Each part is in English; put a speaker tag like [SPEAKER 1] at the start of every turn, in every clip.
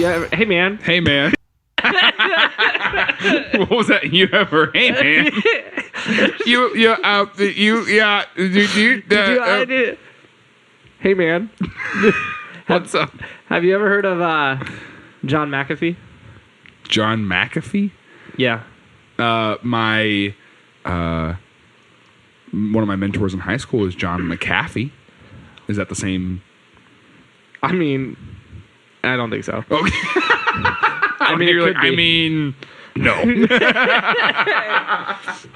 [SPEAKER 1] Hey man.
[SPEAKER 2] Hey man. What was that? You ever? Hey man.
[SPEAKER 1] Hey man.
[SPEAKER 2] What's up?
[SPEAKER 1] Have you ever heard of John McAfee?
[SPEAKER 2] John McAfee?
[SPEAKER 1] Yeah.
[SPEAKER 2] My one of my mentors in high school is John McAfee. Is that the same?
[SPEAKER 1] I mean, I don't think so.
[SPEAKER 2] Okay. No.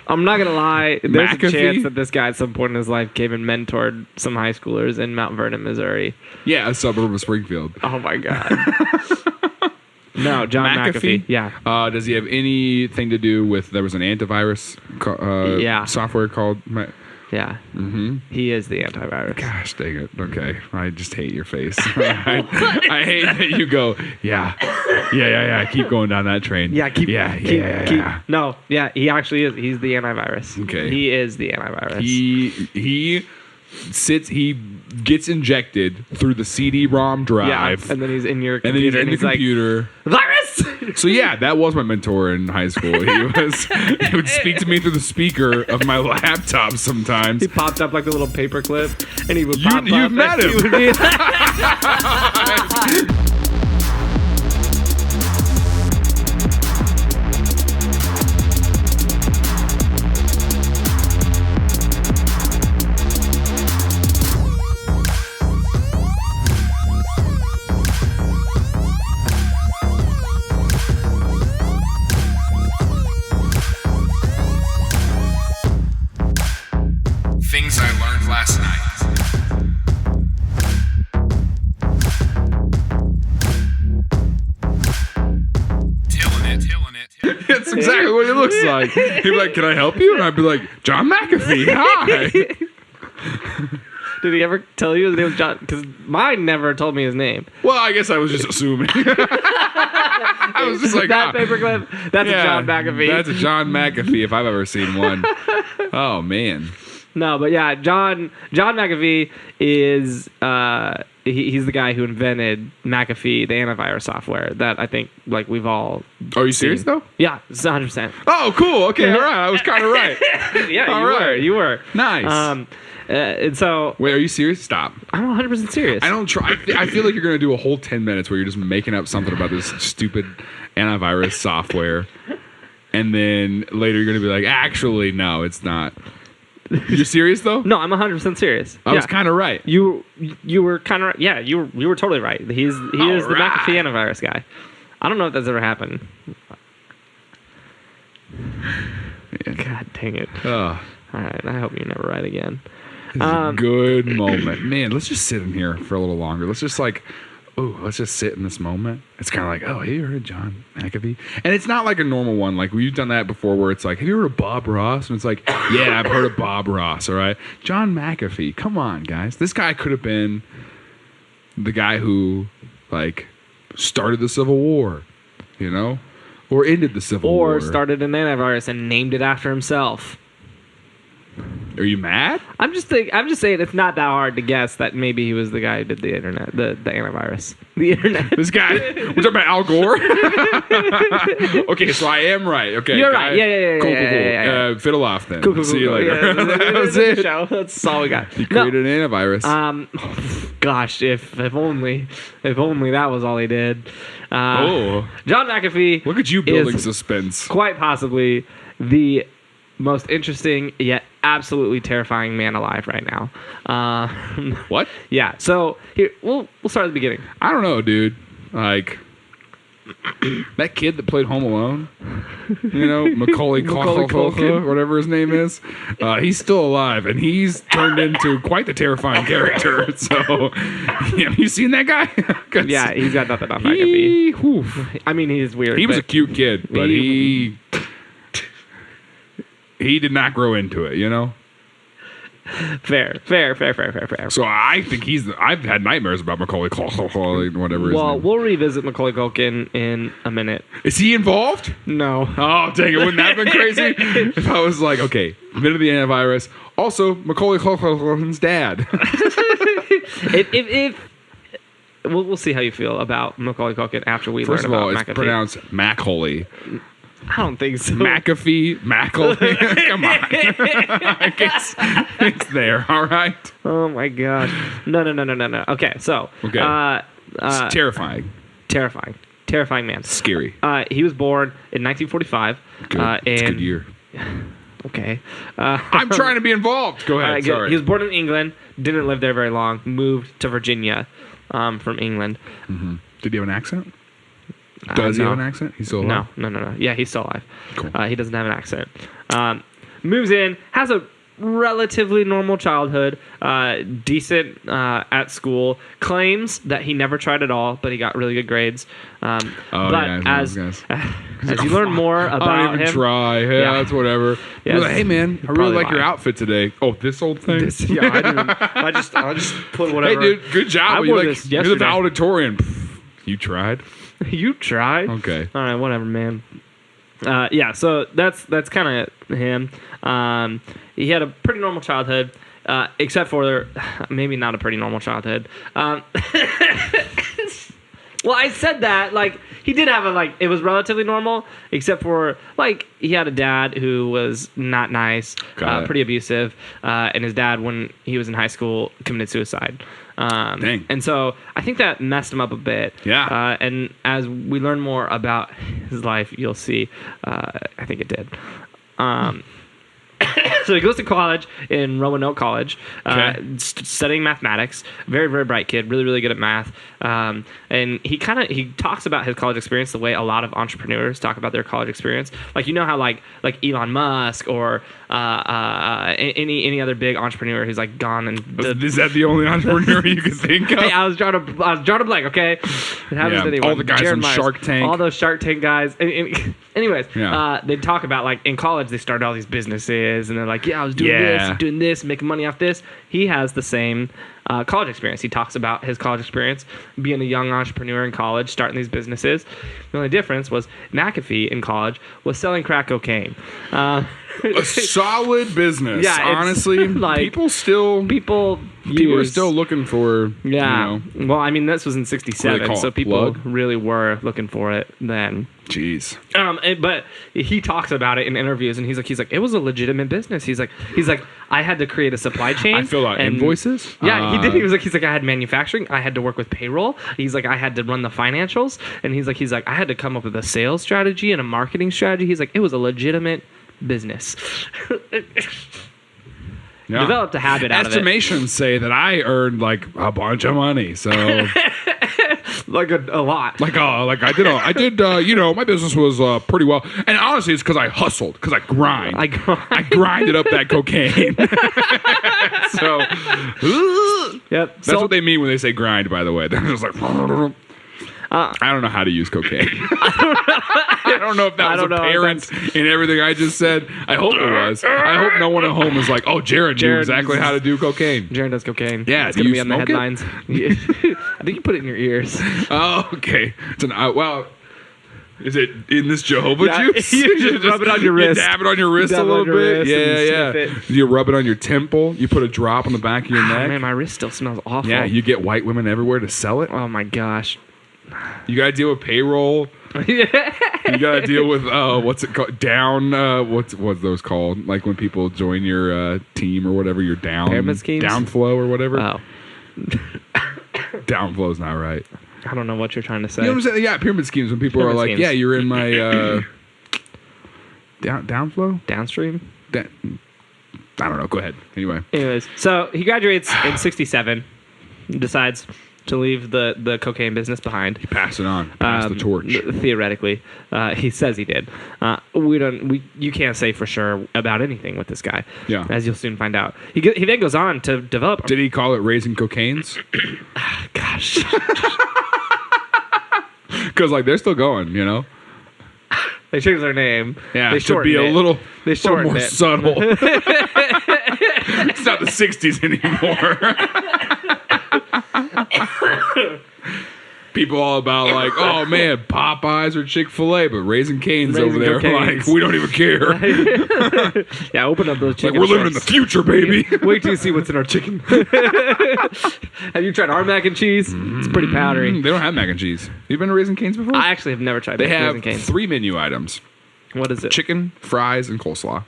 [SPEAKER 1] I'm not gonna lie. There's
[SPEAKER 2] McAfee?
[SPEAKER 1] a chance that this guy at some point in his life came and mentored some high schoolers in Mount Vernon, Missouri.
[SPEAKER 2] Yeah, a suburb of Springfield.
[SPEAKER 1] Oh my god. No, John McAfee. Yeah.
[SPEAKER 2] Does he have anything to do with? There was an antivirus software called.
[SPEAKER 1] Yeah.
[SPEAKER 2] Mm-hmm.
[SPEAKER 1] He is the antivirus.
[SPEAKER 2] Gosh dang it. Okay. I just hate your face. I hate that you go, yeah. Keep going down that train.
[SPEAKER 1] Yeah, keep. No, yeah, he actually is. He's the antivirus.
[SPEAKER 2] Okay.
[SPEAKER 1] He is the antivirus.
[SPEAKER 2] He gets injected through the CD-ROM drive.
[SPEAKER 1] Yeah, and then he's in your
[SPEAKER 2] computer. And then he's in the
[SPEAKER 1] like,
[SPEAKER 2] computer.
[SPEAKER 1] Virus!
[SPEAKER 2] So yeah, that was my mentor in high school. He would speak to me through the speaker of my laptop sometimes.
[SPEAKER 1] He popped up like a little paperclip, and he would pop up.
[SPEAKER 2] You've met him. Things I learned last night. Tilling it. That's exactly what he looks like. He'd be like, "Can I help you?" And I'd be like, "John McAfee, hi."
[SPEAKER 1] Did he ever tell you his name was John? Because mine never told me his name.
[SPEAKER 2] Well, I guess I was just assuming. I was just like,
[SPEAKER 1] that paperclip. That's a John McAfee.
[SPEAKER 2] That's a John McAfee if I've ever seen one. Oh man.
[SPEAKER 1] No, but yeah, John McAfee is he's the guy who invented McAfee, the antivirus software that I think like we've all.
[SPEAKER 2] Are you serious though?
[SPEAKER 1] Yeah, it's 100%.
[SPEAKER 2] Oh, cool. Okay, all right. I was kind of right.
[SPEAKER 1] Yeah, you were
[SPEAKER 2] Nice.
[SPEAKER 1] And so.
[SPEAKER 2] Wait, are you serious? Stop.
[SPEAKER 1] I'm 100% serious.
[SPEAKER 2] I don't try. I feel like you're gonna do a whole 10 minutes where you're just making up something about this stupid antivirus software, and then later you're gonna be like, actually, no, it's not. You're serious though?
[SPEAKER 1] No, I'm 100% serious.
[SPEAKER 2] I was kind of right.
[SPEAKER 1] You were kind of yeah. You were totally right. He is the McAfee antivirus guy. I don't know if that's ever happened.
[SPEAKER 2] Man.
[SPEAKER 1] God dang it!
[SPEAKER 2] All
[SPEAKER 1] right, I hope you're never right again.
[SPEAKER 2] This is a good moment, man. Let's just sit in here for a little longer. Let's just let's just sit in this moment. It's kind of like, oh, have you heard of John McAfee? And it's not like a normal one. Like, we've done that before where it's like, have you heard of Bob Ross? And it's like, yeah, I've heard of Bob Ross, all right? John McAfee, come on, guys. This guy could have been the guy who, like, started the Civil War, you know? Or ended the Civil War.
[SPEAKER 1] Or started an antivirus and named it after himself.
[SPEAKER 2] Are you mad?
[SPEAKER 1] I'm just saying it's not that hard to guess that maybe he was the guy who did the internet, the antivirus. The internet.
[SPEAKER 2] This guy. We're talking about Al Gore? Okay, so I am right. Okay.
[SPEAKER 1] You're right. Yeah.
[SPEAKER 2] Cool.
[SPEAKER 1] Yeah.
[SPEAKER 2] Fiddle off then.
[SPEAKER 1] Cool.
[SPEAKER 2] See you later.
[SPEAKER 1] Yeah,
[SPEAKER 2] that was it.
[SPEAKER 1] That's all we got.
[SPEAKER 2] He created an antivirus.
[SPEAKER 1] Gosh, if only that was all he did.
[SPEAKER 2] John
[SPEAKER 1] McAfee.
[SPEAKER 2] Look at you building suspense.
[SPEAKER 1] Quite possibly the most interesting yet absolutely terrifying man alive right now.
[SPEAKER 2] What?
[SPEAKER 1] Yeah. So here we'll start at the beginning.
[SPEAKER 2] I don't know, dude. Like that kid that played Home Alone, you know, Macaulay Culkin, whatever his name is. He's still alive, and he's turned into quite the terrifying character. So, have you seen that guy?
[SPEAKER 1] Yeah, he's got nothing on McAfee. I mean, he's weird.
[SPEAKER 2] He was a cute kid, but he did not grow into it, you know?
[SPEAKER 1] Fair.
[SPEAKER 2] So I think I've had nightmares about Macaulay Culkin, whatever his name.
[SPEAKER 1] We'll revisit Macaulay Culkin in a minute.
[SPEAKER 2] Is he involved?
[SPEAKER 1] No.
[SPEAKER 2] Oh, dang it. Wouldn't that have been crazy? If I was like, okay, invented the antivirus. Also, Macaulay Culkin's dad.
[SPEAKER 1] we'll see how you feel about Macaulay Culkin after we
[SPEAKER 2] First
[SPEAKER 1] learn
[SPEAKER 2] of all,
[SPEAKER 1] about
[SPEAKER 2] it's
[SPEAKER 1] McAfee.
[SPEAKER 2] pronounced Macaulay.
[SPEAKER 1] I don't think so.
[SPEAKER 2] McAfee, Macaulay. Come on. I guess it's there. All right.
[SPEAKER 1] Oh my gosh. No. Okay, so.
[SPEAKER 2] Okay. It's terrifying.
[SPEAKER 1] Terrifying man.
[SPEAKER 2] Scary.
[SPEAKER 1] He was born in 1945.
[SPEAKER 2] Good. It's a good year.
[SPEAKER 1] Okay.
[SPEAKER 2] I'm trying to be involved. Go ahead. Sorry.
[SPEAKER 1] He was born in England. Didn't live there very long. Moved to Virginia from England.
[SPEAKER 2] Mm-hmm. Did he have an accent? Does he have an accent? He's still alive?
[SPEAKER 1] No. Yeah, he's still alive.
[SPEAKER 2] Cool.
[SPEAKER 1] He doesn't have an accent. Moves in, has a relatively normal childhood, decent at school, claims that he never tried at all, but he got really good grades. But as you learn more about him...
[SPEAKER 2] I don't even try. Yeah, that's whatever.
[SPEAKER 1] Yeah,
[SPEAKER 2] like, hey, man, I really like your outfit today. Oh, this old thing?
[SPEAKER 1] I just put whatever...
[SPEAKER 2] Hey, dude, good job.
[SPEAKER 1] You're the
[SPEAKER 2] valedictorian. You tried?
[SPEAKER 1] You tried?
[SPEAKER 2] Okay.
[SPEAKER 1] All right, whatever, man. So that's kind of him. He had a pretty normal childhood, except for maybe not a pretty normal childhood. Well, I said that like he did have it was relatively normal, except for he had a dad who was not nice, pretty abusive, and his dad when he was in high school committed suicide.
[SPEAKER 2] Dang.
[SPEAKER 1] And so I think that messed him up a bit.
[SPEAKER 2] Yeah.
[SPEAKER 1] And as we learn more about his life, you'll see. I think it did. So he goes to college in Roanoke College, studying mathematics. Very, very bright kid. Really, really good at math. And he talks about his college experience the way a lot of entrepreneurs talk about their college experience. Like, you know how like Elon Musk or any other big entrepreneur who's gone and
[SPEAKER 2] is that the only entrepreneur you can think of?
[SPEAKER 1] Hey, I was drawing a blank. Okay, it happens to anyone.
[SPEAKER 2] All the guys
[SPEAKER 1] Jaron
[SPEAKER 2] from Shark Tank,
[SPEAKER 1] all those Shark Tank guys. Anyways,
[SPEAKER 2] yeah.
[SPEAKER 1] They talk about in college they started all these businesses and they're like, I was doing this, making money off this. He has the same college experience. He talks about his college experience, being a young entrepreneur in college, starting these businesses. The only difference was McAfee in college was selling crack cocaine.
[SPEAKER 2] A solid business. Yeah, honestly, people are still looking for.
[SPEAKER 1] Yeah. Well, I mean, this was in '67, so people really were looking for it then.
[SPEAKER 2] Jeez.
[SPEAKER 1] But he talks about it in interviews, and he's like, it was a legitimate business. He's like, I had to create a supply chain.
[SPEAKER 2] I fill out invoices.
[SPEAKER 1] Yeah, he did. He was like, I had manufacturing. I had to work with payroll. He's like, I had to run the financials, and he's like, I had to come up with a sales strategy and a marketing strategy. He's like, it was a legitimate business.
[SPEAKER 2] Yeah.
[SPEAKER 1] Developed a habit out of it.
[SPEAKER 2] Estimations say that I earned a bunch of money, so
[SPEAKER 1] a lot.
[SPEAKER 2] I did. My business was pretty well, and honestly, it's because I hustled, because I grind. I grinded up that cocaine. So,
[SPEAKER 1] yep.
[SPEAKER 2] That's what they mean when they say grind. By the way, they're just like. I don't know how to use cocaine. I don't know if that was apparent in everything I just said. I hope it was. I hope no one at home is like, oh, Jaron knew exactly how to do cocaine.
[SPEAKER 1] Jaron does cocaine.
[SPEAKER 2] Yeah,
[SPEAKER 1] it's going to be on the headlines. I think you put it in your ears.
[SPEAKER 2] Oh, okay. Is it in this Jehovah juice?
[SPEAKER 1] You just rub it on your wrist.
[SPEAKER 2] You dab it on your wrist a little bit. Yeah. You rub it on your temple. You put a drop on the back of your neck.
[SPEAKER 1] Man, my wrist still smells awful.
[SPEAKER 2] Yeah, you get white women everywhere to sell it.
[SPEAKER 1] Oh, my gosh.
[SPEAKER 2] You gotta deal with payroll. You gotta deal with what's it called? Down. What's those called? Like when people join your team or whatever. Your
[SPEAKER 1] pyramid schemes?
[SPEAKER 2] Downflow or whatever.
[SPEAKER 1] Oh,
[SPEAKER 2] downflow's not right.
[SPEAKER 1] I don't know what you're trying to say.
[SPEAKER 2] You know what I'm saying? Yeah, pyramid schemes. When people are like, schemes. Yeah, you're in my downflow,
[SPEAKER 1] downstream.
[SPEAKER 2] I don't know. Go ahead.
[SPEAKER 1] Anyways, so he graduates in '67. Decides to leave the cocaine business behind.
[SPEAKER 2] He passed it on. Passed the torch.
[SPEAKER 1] Theoretically, he says he did. You can't say for sure about anything with this guy.
[SPEAKER 2] Yeah.
[SPEAKER 1] As you'll soon find out. He then goes on to develop.
[SPEAKER 2] Did he call it raising cocaines?
[SPEAKER 1] Gosh.
[SPEAKER 2] Because they're still going,
[SPEAKER 1] They changed their name.
[SPEAKER 2] Yeah,
[SPEAKER 1] they
[SPEAKER 2] should be a little more
[SPEAKER 1] it.
[SPEAKER 2] subtle. It's not the '60s anymore. people all about like, oh man, Popeyes or Chick-fil-A, but Raising Cane's over there,
[SPEAKER 1] Cane's.
[SPEAKER 2] like we don't even care.
[SPEAKER 1] Yeah, open up those chicken.
[SPEAKER 2] Like we're living in the future, baby.
[SPEAKER 1] Wait till you see what's in our chicken. Have you tried our mac and cheese? It's pretty powdery.
[SPEAKER 2] They don't have mac and cheese. You been to Raising Cane's before?
[SPEAKER 1] I actually have never tried.
[SPEAKER 2] They have
[SPEAKER 1] Raising Cane's.
[SPEAKER 2] 3 menu items:
[SPEAKER 1] What is it?
[SPEAKER 2] chicken, fries, and coleslaw.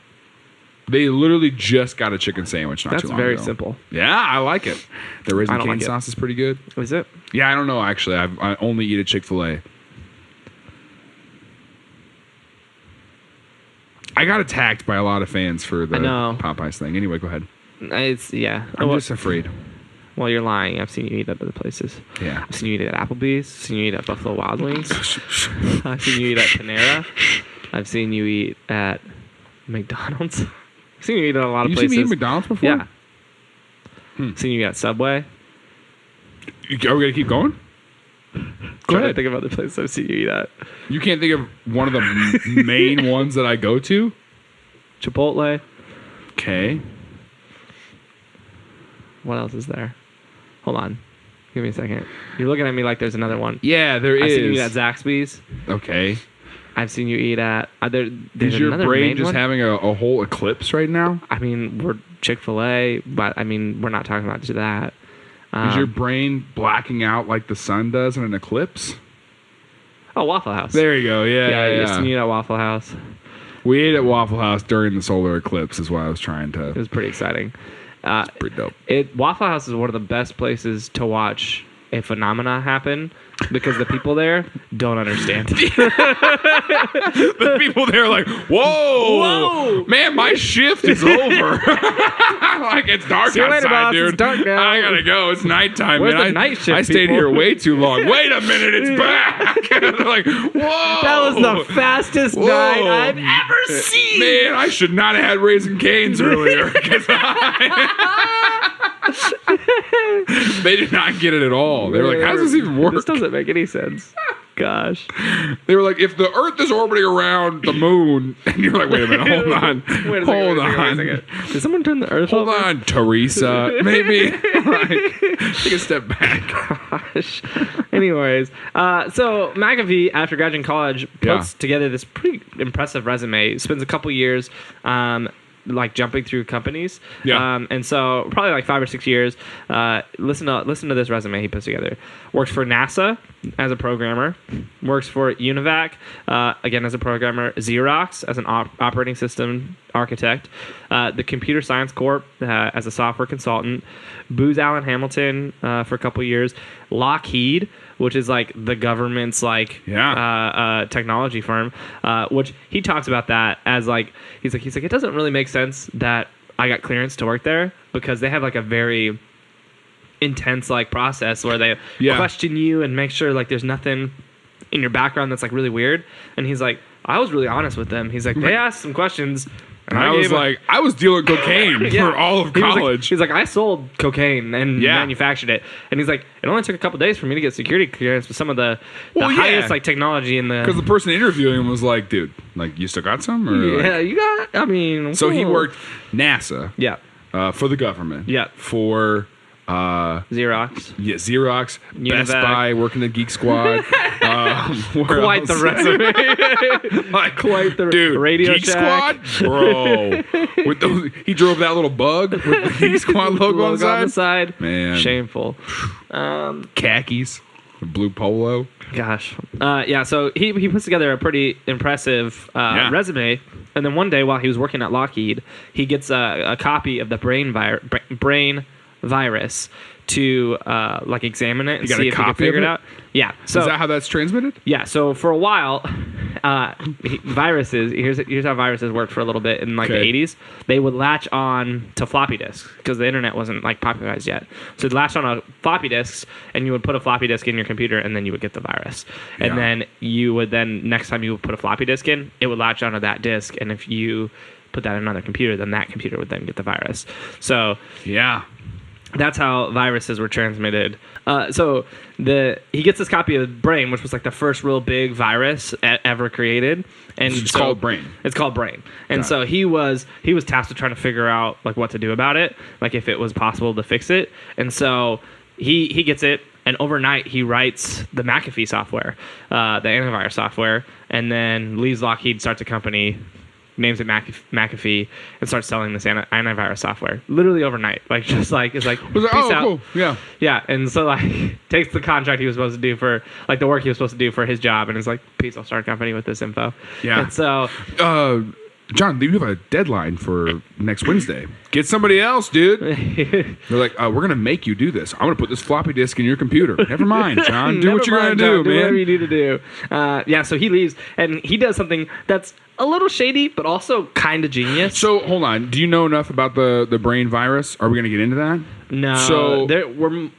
[SPEAKER 2] They literally just got a chicken sandwich not
[SPEAKER 1] That's
[SPEAKER 2] too long
[SPEAKER 1] very
[SPEAKER 2] ago.
[SPEAKER 1] simple.
[SPEAKER 2] Yeah, I like it. The Raising
[SPEAKER 1] I don't
[SPEAKER 2] Cane
[SPEAKER 1] like it.
[SPEAKER 2] sauce is pretty good.
[SPEAKER 1] Is it?
[SPEAKER 2] Yeah, I don't know actually. I only eat at Chick-fil-A. I got attacked by a lot of fans for the Popeyes thing. Anyway, go ahead.
[SPEAKER 1] It's
[SPEAKER 2] I'm just afraid.
[SPEAKER 1] Well, you're lying. I've seen you eat at other places.
[SPEAKER 2] Yeah.
[SPEAKER 1] I've seen you eat at Applebee's. I've seen you eat at Buffalo Wild Wings. I've seen you eat at Panera. I've seen you eat at McDonald's. I've seen you eat at a lot of
[SPEAKER 2] You
[SPEAKER 1] places.
[SPEAKER 2] seen me eat McDonald's before?
[SPEAKER 1] Yeah. I've seen you eat at Subway.
[SPEAKER 2] Are we gonna keep going? Go
[SPEAKER 1] Trying to
[SPEAKER 2] ahead.
[SPEAKER 1] think of other places I've seen you eat at.
[SPEAKER 2] You can't think of one of the main ones that I go to?
[SPEAKER 1] Chipotle.
[SPEAKER 2] Okay.
[SPEAKER 1] What else is there? Hold on. Give me a second. You're looking at me like there's another one.
[SPEAKER 2] Yeah, there is.
[SPEAKER 1] I've seen you eat at Zaxby's.
[SPEAKER 2] Okay.
[SPEAKER 1] I've seen you eat at... there's
[SPEAKER 2] Is your
[SPEAKER 1] another
[SPEAKER 2] brain
[SPEAKER 1] main
[SPEAKER 2] just
[SPEAKER 1] one?
[SPEAKER 2] having a whole eclipse right now?
[SPEAKER 1] I mean, we're Chick-fil-A, but I mean, we're not talking about just that.
[SPEAKER 2] Is your brain blacking out like the sun does in an eclipse?
[SPEAKER 1] Oh, Waffle House.
[SPEAKER 2] There you go. Yeah.
[SPEAKER 1] I've seen you eat at Waffle House.
[SPEAKER 2] We ate at Waffle House during the solar eclipse is what I was trying
[SPEAKER 1] It
[SPEAKER 2] to...
[SPEAKER 1] was pretty exciting.
[SPEAKER 2] Pretty dope.
[SPEAKER 1] Waffle House is one of the best places to watch a phenomena happen because the people there don't understand.
[SPEAKER 2] The people there are like, whoa, man, my shift is over. Like, it's dark
[SPEAKER 1] See you later,
[SPEAKER 2] outside,
[SPEAKER 1] boss.
[SPEAKER 2] dude.
[SPEAKER 1] It's dark now.
[SPEAKER 2] I gotta go. It's nighttime,
[SPEAKER 1] Where's
[SPEAKER 2] man.
[SPEAKER 1] the night shift,
[SPEAKER 2] I stayed
[SPEAKER 1] people?
[SPEAKER 2] here way too long. Wait a minute, it's back. They're like, whoa.
[SPEAKER 1] That was the fastest
[SPEAKER 2] Whoa.
[SPEAKER 1] night I've ever seen.
[SPEAKER 2] Man, I should not have had Raising Cane's earlier. 'Cause they did not get it at all. They were like, how does this even work?
[SPEAKER 1] This doesn't make any sense. Gosh.
[SPEAKER 2] They were like, if the Earth is orbiting around the moon, and you're like, wait a minute, hold on.
[SPEAKER 1] Wait a
[SPEAKER 2] Hold
[SPEAKER 1] second.
[SPEAKER 2] on.
[SPEAKER 1] Did someone turn the earth
[SPEAKER 2] Hold
[SPEAKER 1] over?
[SPEAKER 2] on, Teresa. Maybe. Like, take a step back.
[SPEAKER 1] Gosh. Anyways, so McAfee, after graduating college, puts together this pretty impressive resume. Spends a couple years like jumping through companies.
[SPEAKER 2] Yeah.
[SPEAKER 1] And so probably like 5 or 6 years. Listen to this resume he puts together. Works for NASA as a programmer. Works for Univac again as a programmer. Xerox as an operating system architect. The Computer Science Corp as a software consultant. Booz Allen Hamilton for a couple years. Lockheed, which is like the government's like technology firm, which he talks about that as like he's like it doesn't really make sense that I got clearance to work there because they have like a very intense like process where they question you and make sure like there's nothing in your background that's like really weird. And he's like, I was really honest with them. He's like, they asked some questions.
[SPEAKER 2] And I was like, I was dealing cocaine for all of college.
[SPEAKER 1] He's like, I sold cocaine and manufactured it. And he's like, it only took a couple days for me to get security clearance with some of the highest like technology in the...
[SPEAKER 2] Because the person interviewing him was like, dude, like, you still got some? Or like,
[SPEAKER 1] you got... I mean...
[SPEAKER 2] So he worked NASA.
[SPEAKER 1] Yeah.
[SPEAKER 2] For the government.
[SPEAKER 1] Yeah.
[SPEAKER 2] For...
[SPEAKER 1] Xerox.
[SPEAKER 2] Yeah, Xerox,
[SPEAKER 1] Univac.
[SPEAKER 2] Best Buy, working at Geek Squad.
[SPEAKER 1] Quite the resume.
[SPEAKER 2] Like,
[SPEAKER 1] Quite the
[SPEAKER 2] dude,
[SPEAKER 1] Radio
[SPEAKER 2] Geek
[SPEAKER 1] Shack.
[SPEAKER 2] Squad, bro. With those, he drove that little bug with the Geek Squad logo on the side.
[SPEAKER 1] Man, shameful.
[SPEAKER 2] Khakis, the blue polo.
[SPEAKER 1] Gosh, yeah. So he puts together a pretty impressive resume, and then one day while he was working at Lockheed, he gets a copy of the brain virus to like examine it and see if he can figure it out. Yeah. So
[SPEAKER 2] is that how that's transmitted?
[SPEAKER 1] Yeah. So for a while, viruses. Here's how viruses worked for a little bit in like the 80s. They would latch on to floppy disks because the internet wasn't like popularized yet. So they'd latch on a floppy disks, and you would put a floppy disk in your computer, and then you would get the virus. And then you would next time you would put a floppy disk in, it would latch onto that disk, and if you put that in another computer, then that computer would then get the virus. So that's how viruses were transmitted. So he gets this copy of Brain, which was like the first real big virus ever created, and
[SPEAKER 2] it's called Brain.
[SPEAKER 1] It's called Brain, and so he was tasked with trying to figure out like what to do about it, like if it was possible to fix it, and so he gets it. And overnight, he writes the McAfee software, the antivirus software, and then leaves Lockheed, starts a company, names it McAfee, and starts selling this antivirus software. Literally overnight. Like, just like, it's like, peace out.
[SPEAKER 2] Cool. Yeah.
[SPEAKER 1] Yeah, and so, like, takes the contract he was supposed to do for, like, the work he was supposed to do for his job, and is like, peace, I'll start a company with this info.
[SPEAKER 2] Yeah.
[SPEAKER 1] And so...
[SPEAKER 2] John, you have a deadline for next Wednesday. Get somebody else, dude. They're like, we're going to make you do this. I'm going to put this floppy disk in your computer. Never mind, John. Do what you're going to do, man.
[SPEAKER 1] Whatever you need to do. Yeah, so he leaves, and he does something that's a little shady, but also kind of genius.
[SPEAKER 2] So, hold on. Do you know enough about the brain virus? Are we going to get into that?
[SPEAKER 1] No. So,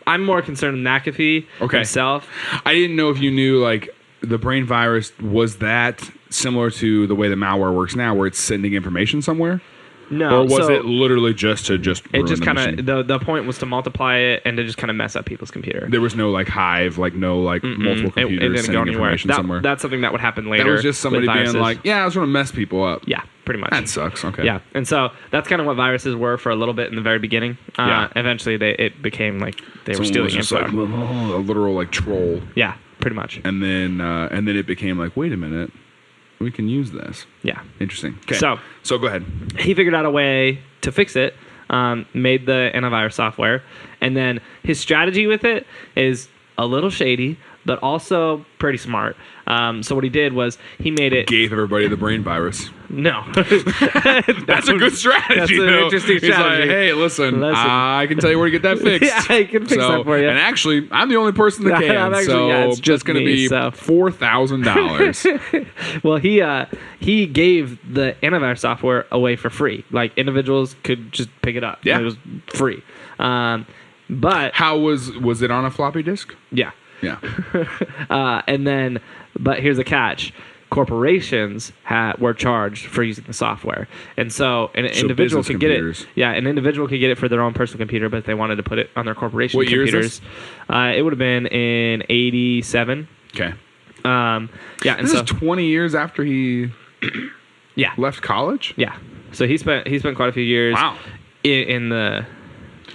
[SPEAKER 1] I'm more concerned with McAfee himself.
[SPEAKER 2] I didn't know if you knew, like, the brain virus, was that similar to the way the malware works now, where it's sending information somewhere?
[SPEAKER 1] No.
[SPEAKER 2] Or was it literally just to ruin
[SPEAKER 1] it just
[SPEAKER 2] kind of
[SPEAKER 1] the point was to multiply it and to just kind of mess up people's computer.
[SPEAKER 2] There was no like hive, like no like multiple computers sending information somewhere.
[SPEAKER 1] That's something that would happen later.
[SPEAKER 2] That was just somebody being like, yeah, I was going to mess people up.
[SPEAKER 1] Yeah, pretty much.
[SPEAKER 2] That sucks. Okay.
[SPEAKER 1] Yeah, and so that's kind of what viruses were for a little bit in the very beginning. Eventually, it became like they were stealing info.
[SPEAKER 2] Like, a literal like troll.
[SPEAKER 1] Yeah, pretty much.
[SPEAKER 2] And then it became like, wait a minute, we can use this.
[SPEAKER 1] Yeah.
[SPEAKER 2] Interesting. Okay. So go ahead.
[SPEAKER 1] He figured out a way to fix it, made the antivirus software, and then his strategy with it is a little shady, but also pretty smart. So what he did was he made it...
[SPEAKER 2] Gave everybody the brain virus.
[SPEAKER 1] No.
[SPEAKER 2] That's a good strategy.
[SPEAKER 1] That's an interesting strategy.
[SPEAKER 2] He's like, hey, listen, I can tell you where to get that fixed.
[SPEAKER 1] Yeah, I can fix that for you.
[SPEAKER 2] And actually, I'm the only person that can. It's just going to be $4,000.
[SPEAKER 1] Well, he gave the antivirus software away for free. Like, individuals could just pick it up.
[SPEAKER 2] Yeah.
[SPEAKER 1] It was free. But...
[SPEAKER 2] How was it on a floppy disk?
[SPEAKER 1] Yeah.
[SPEAKER 2] Yeah.
[SPEAKER 1] But here's the catch. Corporations were charged for using the software. And so an individual could get it. Yeah, an individual could get it for their own personal computer, but if they wanted to put it on their corporation computers.
[SPEAKER 2] Year is this?
[SPEAKER 1] It would have been in 87.
[SPEAKER 2] Okay.
[SPEAKER 1] Yeah, and
[SPEAKER 2] this is 20 years after he left college?
[SPEAKER 1] Yeah. So he spent quite a few years in the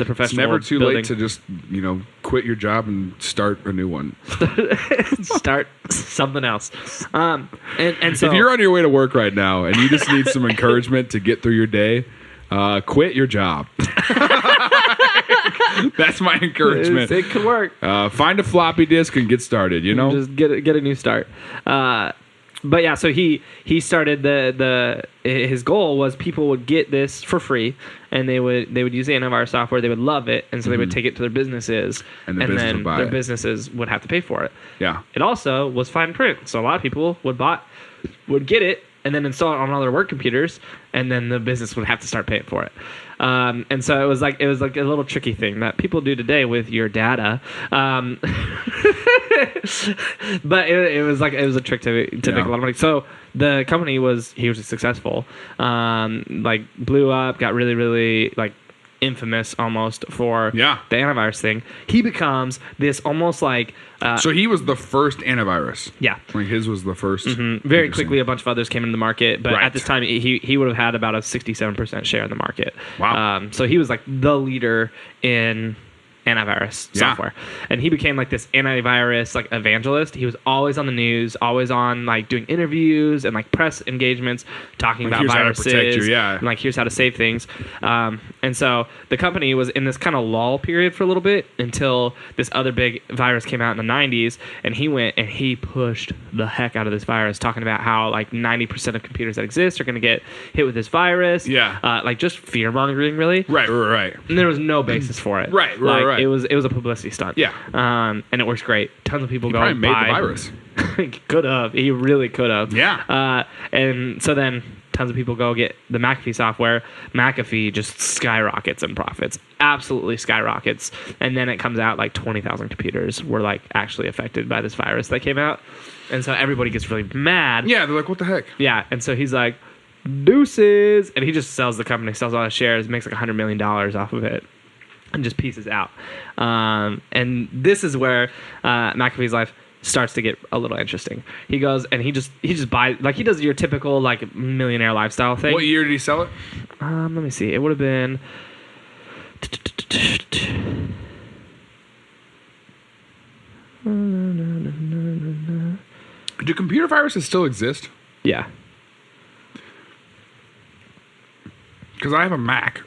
[SPEAKER 1] professional
[SPEAKER 2] It's never too
[SPEAKER 1] building.
[SPEAKER 2] late to just, quit your job and start a new one.
[SPEAKER 1] Start something else. And so
[SPEAKER 2] if you're on your way to work right now and you just need some encouragement to get through your day, quit your job. That's my encouragement.
[SPEAKER 1] It could work.
[SPEAKER 2] Find a floppy disk and get started,
[SPEAKER 1] Just get a new start. But yeah, so he started his goal was people would get this for free, and they would use the antivirus software. They would love it, and so they would take it to their businesses, and then their businesses would have to pay for it.
[SPEAKER 2] Yeah.
[SPEAKER 1] It also was fine print, so a lot of people would get it and then install it on all their work computers, and then the business would have to start paying for it. And so it was like a little tricky thing that people do today with your data. But it was a trick to make a lot of money. So the company was hugely successful. Blew up, got really, really infamous almost for the antivirus thing. He becomes this almost like...
[SPEAKER 2] so he was the first antivirus.
[SPEAKER 1] Yeah.
[SPEAKER 2] Like his was the first.
[SPEAKER 1] Mm-hmm. Very quickly, a bunch of others came into the market, but at this time, he would have had about a 67% share in the market.
[SPEAKER 2] Wow.
[SPEAKER 1] So he was like the leader in antivirus software, and he became like this antivirus evangelist. He was always on the news, always on doing interviews and press engagements, talking about viruses,
[SPEAKER 2] how to protect you,
[SPEAKER 1] and here's how to save things. And so the company was in this kind of lull period for a little bit until this other big virus came out in the 90s, and he went and he pushed the heck out of this virus, talking about how 90% of computers that exist are going to get hit with this virus. Just fear mongering, really.
[SPEAKER 2] Right.
[SPEAKER 1] And there was no basis for it.
[SPEAKER 2] Right.
[SPEAKER 1] It was a publicity stunt.
[SPEAKER 2] Yeah.
[SPEAKER 1] And it works great. Tons of people go
[SPEAKER 2] probably made the virus.
[SPEAKER 1] Could have. He really could have.
[SPEAKER 2] Yeah.
[SPEAKER 1] And so then tons of people go get the McAfee software. McAfee just skyrockets in profits. Absolutely skyrockets. And then it comes out 20,000 computers were actually affected by this virus that came out. And so everybody gets really mad.
[SPEAKER 2] Yeah, they're like, what the heck?
[SPEAKER 1] Yeah. And so he's like, deuces. And he just sells the company, sells all his shares, makes $100 million off of it. And just pieces out. And this is where McAfee's life starts to get a little interesting. He goes and he just buys, he does your typical millionaire lifestyle thing.
[SPEAKER 2] What year did he sell it?
[SPEAKER 1] Let me see. It would have been
[SPEAKER 2] Do computer viruses still exist?
[SPEAKER 1] Yeah.
[SPEAKER 2] Because I have a Mac,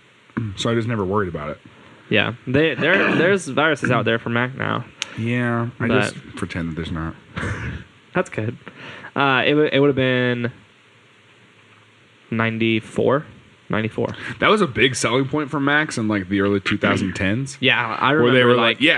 [SPEAKER 2] so I just never worried about it.
[SPEAKER 1] Yeah. There's viruses out there for Mac now.
[SPEAKER 2] Yeah, I just pretend that there's not.
[SPEAKER 1] That's good. It would have been 94. That
[SPEAKER 2] was a big selling point for Macs in like the early 2010s.
[SPEAKER 1] Yeah, I remember.
[SPEAKER 2] Where they were like, you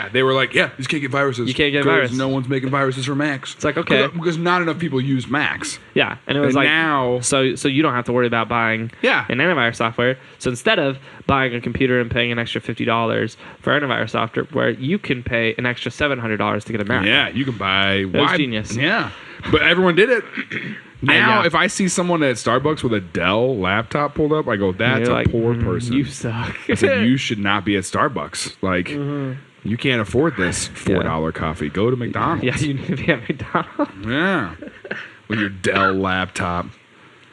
[SPEAKER 2] can't get viruses.
[SPEAKER 1] You can't get viruses.
[SPEAKER 2] No one's making viruses for Macs.
[SPEAKER 1] It's like, okay,
[SPEAKER 2] because not enough people use Macs.
[SPEAKER 1] Yeah, and it was like
[SPEAKER 2] now,
[SPEAKER 1] so you don't have to worry about buying an antivirus software. So instead of buying a computer and paying an extra $50 for antivirus software, you can pay an extra $700 to get a Mac.
[SPEAKER 2] Yeah, you can buy.
[SPEAKER 1] That's genius.
[SPEAKER 2] Yeah, but everyone did it. Now, if I see someone at Starbucks with a Dell laptop pulled up, I go, that's a poor person.
[SPEAKER 1] You suck.
[SPEAKER 2] I said, you should not be at Starbucks. Like, you can't afford this $4 coffee. Go to McDonald's.
[SPEAKER 1] Yeah, you need to be at McDonald's.
[SPEAKER 2] Yeah. With your Dell laptop.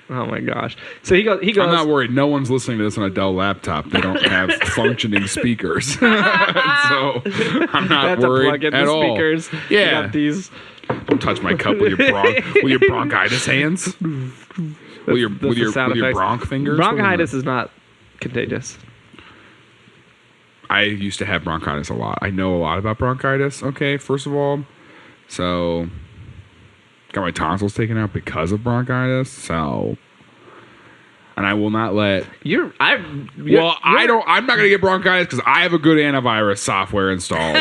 [SPEAKER 1] Oh, my gosh. So he goes.
[SPEAKER 2] I'm not worried. No one's listening to this on a Dell laptop. They don't have functioning speakers. So I'm not worried at all.
[SPEAKER 1] Speakers.
[SPEAKER 2] Yeah.
[SPEAKER 1] You got these.
[SPEAKER 2] Don't touch my cup with your bronchitis hands. With your bronch fingers.
[SPEAKER 1] Bronchitis is not contagious.
[SPEAKER 2] I used to have bronchitis a lot. I know a lot about bronchitis. Okay, first of all, so got my tonsils taken out because of bronchitis. So, and I will not let. I'm not gonna get bronchitis because I have a good antivirus software installed.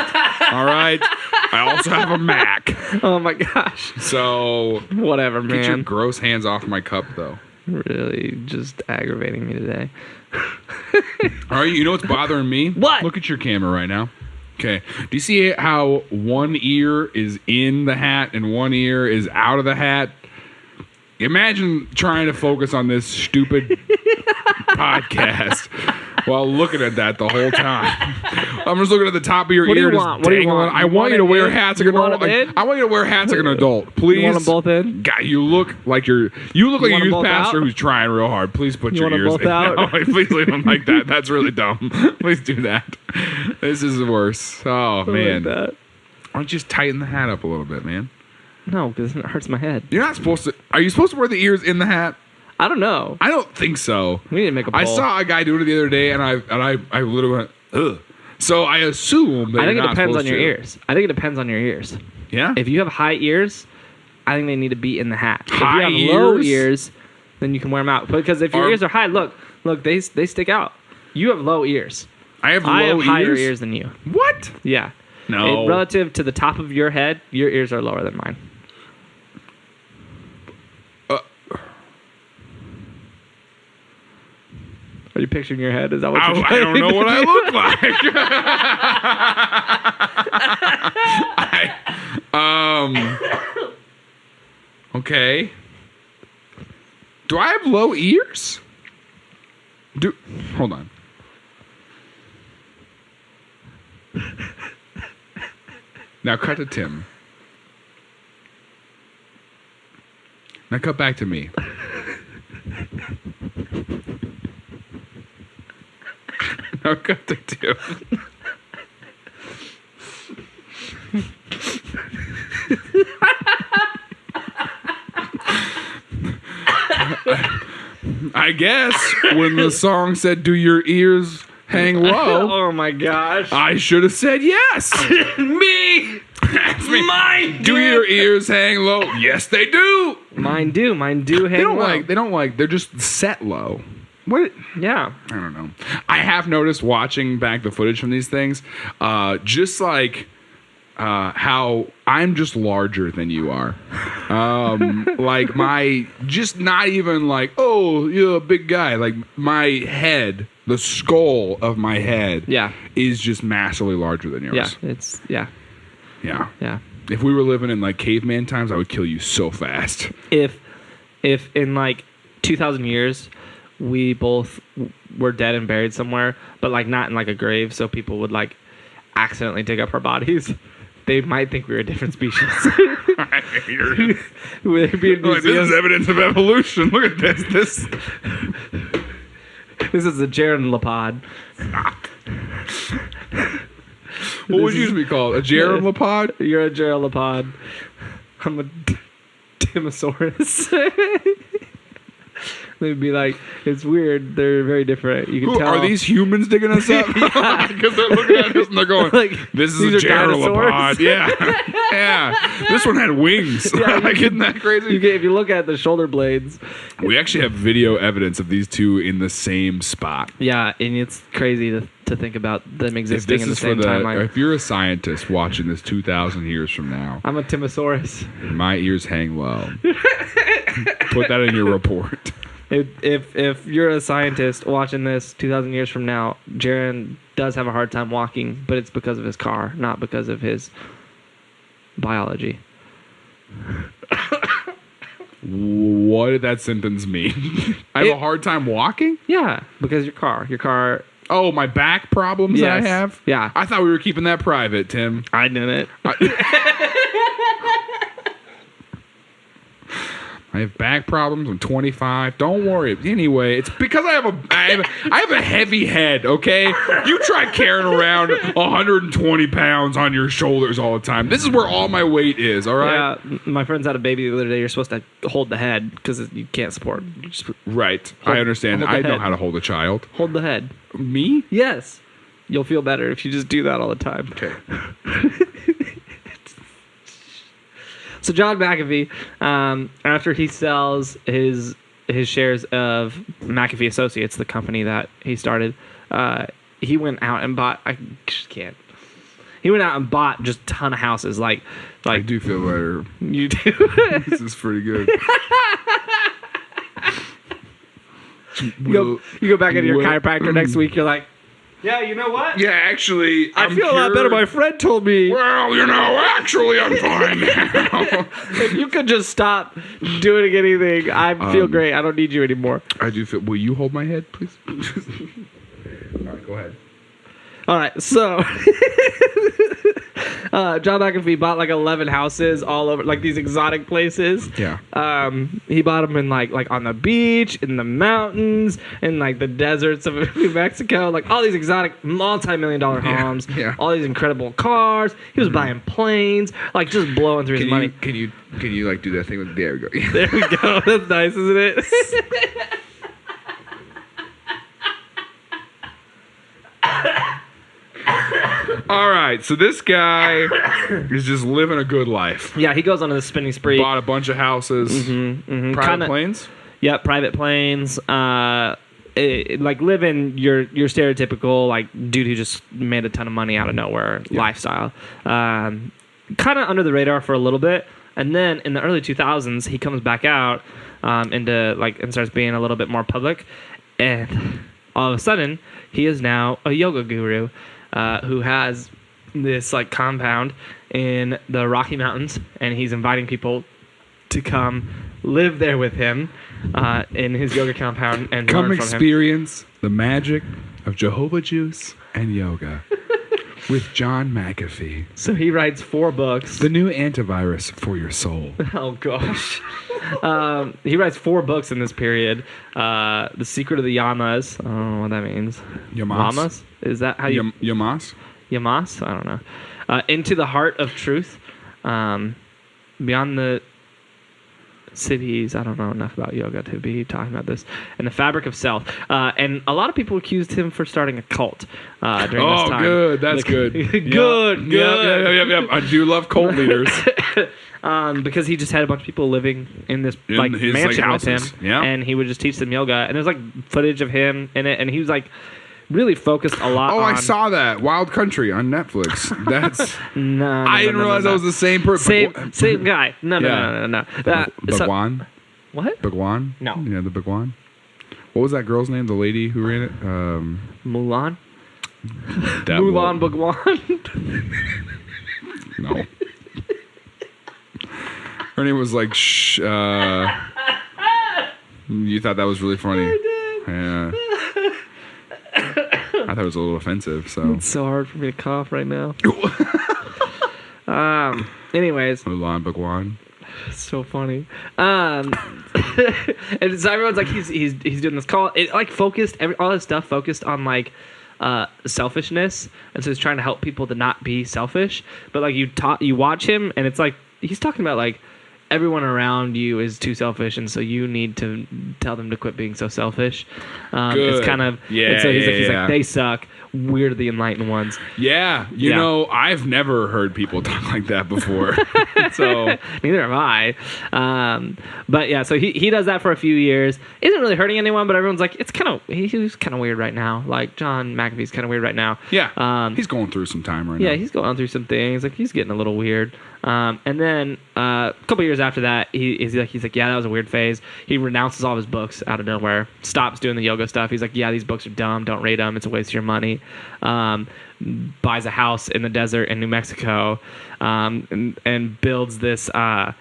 [SPEAKER 2] All right. I also have a Mac.
[SPEAKER 1] Oh my gosh.
[SPEAKER 2] So
[SPEAKER 1] whatever, man.
[SPEAKER 2] Get your gross hands off my cup, though.
[SPEAKER 1] Really, just aggravating me today.
[SPEAKER 2] All right, you know what's bothering me?
[SPEAKER 1] What?
[SPEAKER 2] Look at your camera right now. Okay. Do you see how one ear is in the hat and one ear is out of the hat? Imagine trying to focus on this stupid podcast while looking at that the whole time. I'm just looking at the top of your ear. What do you want? I want you to wear hats like an adult. I want you to wear hats like an adult. Please.
[SPEAKER 1] You want them both in?
[SPEAKER 2] God, you look like a youth pastor who's trying real hard. Please put your ears
[SPEAKER 1] both out?
[SPEAKER 2] No, please leave them like that. That's really dumb. Please do that. This is worse. Oh, man.
[SPEAKER 1] Like that.
[SPEAKER 2] Why don't you just tighten the hat up a little bit, man?
[SPEAKER 1] No, because it hurts my head.
[SPEAKER 2] You're not supposed to. Are you supposed to wear the ears in the hat?
[SPEAKER 1] I don't know.
[SPEAKER 2] I don't think so.
[SPEAKER 1] We need to make a poll.
[SPEAKER 2] I saw a guy doing it the other day, and I literally went, ugh. So I assume that
[SPEAKER 1] I think it depends on your ears. I think it depends on your ears.
[SPEAKER 2] Yeah?
[SPEAKER 1] If you have high ears, I think they need to be in the hat.
[SPEAKER 2] High
[SPEAKER 1] if you have low ears, then you can wear them out. Because if your ears are high, look, they stick out. You have low ears.
[SPEAKER 2] I have
[SPEAKER 1] higher ears than you.
[SPEAKER 2] What?
[SPEAKER 1] Yeah.
[SPEAKER 2] No.
[SPEAKER 1] Relative to the top of your head, your ears are lower than mine. Are you picturing your head? Is that what you're
[SPEAKER 2] I don't know what I look like. Okay. Do I have low ears? Hold on. Now cut to Tim. Now cut back to me. Now cut to Tim. I guess when the song said, "Do your ears hang low?"
[SPEAKER 1] Oh my gosh!
[SPEAKER 2] I should have said yes.
[SPEAKER 1] Me. Mine.
[SPEAKER 2] Do your ears hang low? Yes, they do.
[SPEAKER 1] Mine do. Mine do hang low.
[SPEAKER 2] They don't like. They're just set low. What?
[SPEAKER 1] Yeah.
[SPEAKER 2] I don't know. I have noticed watching back the footage from these things, just like how I'm just larger than you are. Like just not even like, oh, you're a big guy. Like my head, the skull of my head, is just massively larger than yours.
[SPEAKER 1] Yeah.
[SPEAKER 2] Yeah. If we were living in like caveman times, I would kill you so fast.
[SPEAKER 1] If in like 2,000 years we both were dead and buried somewhere, but like not in like a grave, so people would like accidentally dig up our bodies, they might think we were a different species. Would be
[SPEAKER 2] like, this is evidence of evolution. Look at this.
[SPEAKER 1] This is the Jaron Lapod.
[SPEAKER 2] What would you be called? A Jaron?
[SPEAKER 1] You're a Jaron. I'm a Timosaurus. They'd be like, it's weird. They're very different. You can tell.
[SPEAKER 2] Are these humans digging us up? Because they're looking at us and they're going, like, this is a Jaron. Yeah. Yeah. This one had wings. Yeah, like, isn't that crazy?
[SPEAKER 1] If you look at the shoulder blades.
[SPEAKER 2] We actually have video evidence of these two in the same spot.
[SPEAKER 1] Yeah, and it's crazy to think about them existing in the same timeline.
[SPEAKER 2] If you're a scientist watching this 2,000 years from now.
[SPEAKER 1] I'm a Timosaurus.
[SPEAKER 2] My ears hang low. Put that in your report.
[SPEAKER 1] If you're a scientist watching this 2,000 years from now, Jaron does have a hard time walking, but it's because of his car, not because of his biology.
[SPEAKER 2] What did that sentence mean? I have a hard time walking?
[SPEAKER 1] Yeah, because your car.
[SPEAKER 2] Oh, my back problems that I have?
[SPEAKER 1] Yeah.
[SPEAKER 2] I thought we were keeping that private, Tim.
[SPEAKER 1] I didn't.
[SPEAKER 2] I have back problems. I'm 25. Don't worry. Anyway, it's because I have a heavy head, okay? You try carrying around 120 pounds on your shoulders all the time. This is where all my weight is, all right?
[SPEAKER 1] Yeah, my friends had a baby the other day. You're supposed to hold the head because you can't support.
[SPEAKER 2] Right. I understand. I know how to hold a child.
[SPEAKER 1] Hold the head.
[SPEAKER 2] Me?
[SPEAKER 1] Yes. You'll feel better if you just do that all the time.
[SPEAKER 2] Okay.
[SPEAKER 1] So John McAfee, after he sells his shares of McAfee Associates, the company that he started, he went out and bought. I just can't. He went out and bought just a ton of houses. Like
[SPEAKER 2] I do feel better.
[SPEAKER 1] You do.
[SPEAKER 2] This is pretty good.
[SPEAKER 1] You go back into your chiropractor next week. You're like, yeah, you know what?
[SPEAKER 2] Yeah, actually,
[SPEAKER 1] I feel a lot better. My friend told me.
[SPEAKER 2] Well, actually, I'm fine now.
[SPEAKER 1] If you could just stop doing anything, I feel great. I don't need you anymore.
[SPEAKER 2] I do feel. Will you hold my head, please? All right, go ahead.
[SPEAKER 1] All right, so John McAfee bought like 11 houses all over, like these exotic places.
[SPEAKER 2] Yeah.
[SPEAKER 1] He bought them in like on the beach, in the mountains, in like the deserts of New Mexico, like all these exotic multi-million-dollar homes.
[SPEAKER 2] Yeah.
[SPEAKER 1] All these incredible cars. He was buying planes, like just blowing through his money.
[SPEAKER 2] Can you like do that thing with? There we go.
[SPEAKER 1] There we go. That's nice, isn't it?
[SPEAKER 2] All right, so this guy is just living a good life.
[SPEAKER 1] Yeah, he goes on a spending spree.
[SPEAKER 2] Bought a bunch of houses. Private planes?
[SPEAKER 1] Yeah, private planes. Like living your stereotypical like dude who just made a ton of money out of nowhere lifestyle. Kind of under the radar for a little bit, and then in the early 2000s he comes back out into like and starts being a little bit more public, and all of a sudden he is now a yoga guru. Who has this like compound in the Rocky Mountains, and he's inviting people to come live there with him in his yoga compound and
[SPEAKER 2] come
[SPEAKER 1] learn from
[SPEAKER 2] experience the magic of Jehovah Juice and yoga with John McAfee.
[SPEAKER 1] So he writes 4 books.
[SPEAKER 2] The new antivirus for your soul.
[SPEAKER 1] Oh gosh. He writes 4 books in this period. The Secret of the Yamas. I don't know what that means.
[SPEAKER 2] Yamas?
[SPEAKER 1] Is that how you...
[SPEAKER 2] Yamas?
[SPEAKER 1] Yamas? I don't know. Into the Heart of Truth. Beyond the Cities. I don't know enough about yoga to be talking about this. And The Fabric of Self. And a lot of people accused him for starting a cult during this time.
[SPEAKER 2] Oh, good. That's good.
[SPEAKER 1] Good.
[SPEAKER 2] Yep. I do love cult leaders.
[SPEAKER 1] Because he just had a bunch of people living in this like mansion with him, and he would just teach them yoga. And there's like footage of him in it, and he was like really focused a lot.
[SPEAKER 2] Oh, I saw that Wild Country on Netflix. That's
[SPEAKER 1] no.
[SPEAKER 2] I didn't realize that was the same person.
[SPEAKER 1] Same guy. No.
[SPEAKER 2] Bhagwan.
[SPEAKER 1] What?
[SPEAKER 2] Bhagwan?
[SPEAKER 1] No.
[SPEAKER 2] Yeah, the Bhagwan. What was that girl's name? The lady who ran it?
[SPEAKER 1] Mulan.
[SPEAKER 2] Mulan
[SPEAKER 1] Bhagwan.
[SPEAKER 2] No. Her name was like you thought that was really funny.
[SPEAKER 1] I did.
[SPEAKER 2] Yeah. I thought it was a little offensive, so.
[SPEAKER 1] It's so hard for me to cough right now. Anyways.
[SPEAKER 2] Mulan Bhagwan.
[SPEAKER 1] It's so funny. And so everyone's like, he's doing this call. It like focused, all his stuff focused on like selfishness, and so he's trying to help people to not be selfish. But like you watch him, and it's like he's talking about like everyone around you is too selfish, and so you need to tell them to quit being so selfish. It's kind of and so he's like they suck. We're the enlightened ones.
[SPEAKER 2] Yeah, you know, I've never heard people talk like that before. So
[SPEAKER 1] neither have I. But yeah, so he does that for a few years. Isn't really hurting anyone, but everyone's like, it's kind of he's kind of weird right now. Like John McAfee's kind of weird right now.
[SPEAKER 2] Yeah, he's going through some time right now.
[SPEAKER 1] Yeah, he's going through some things. Like he's getting a little weird. And then a couple years after that, he's like, yeah, that was a weird phase. He renounces all of his books out of nowhere. Stops doing the yoga stuff. He's like, yeah, these books are dumb. Don't read them. It's a waste of your money. Buys a house in the desert in New Mexico, and builds this like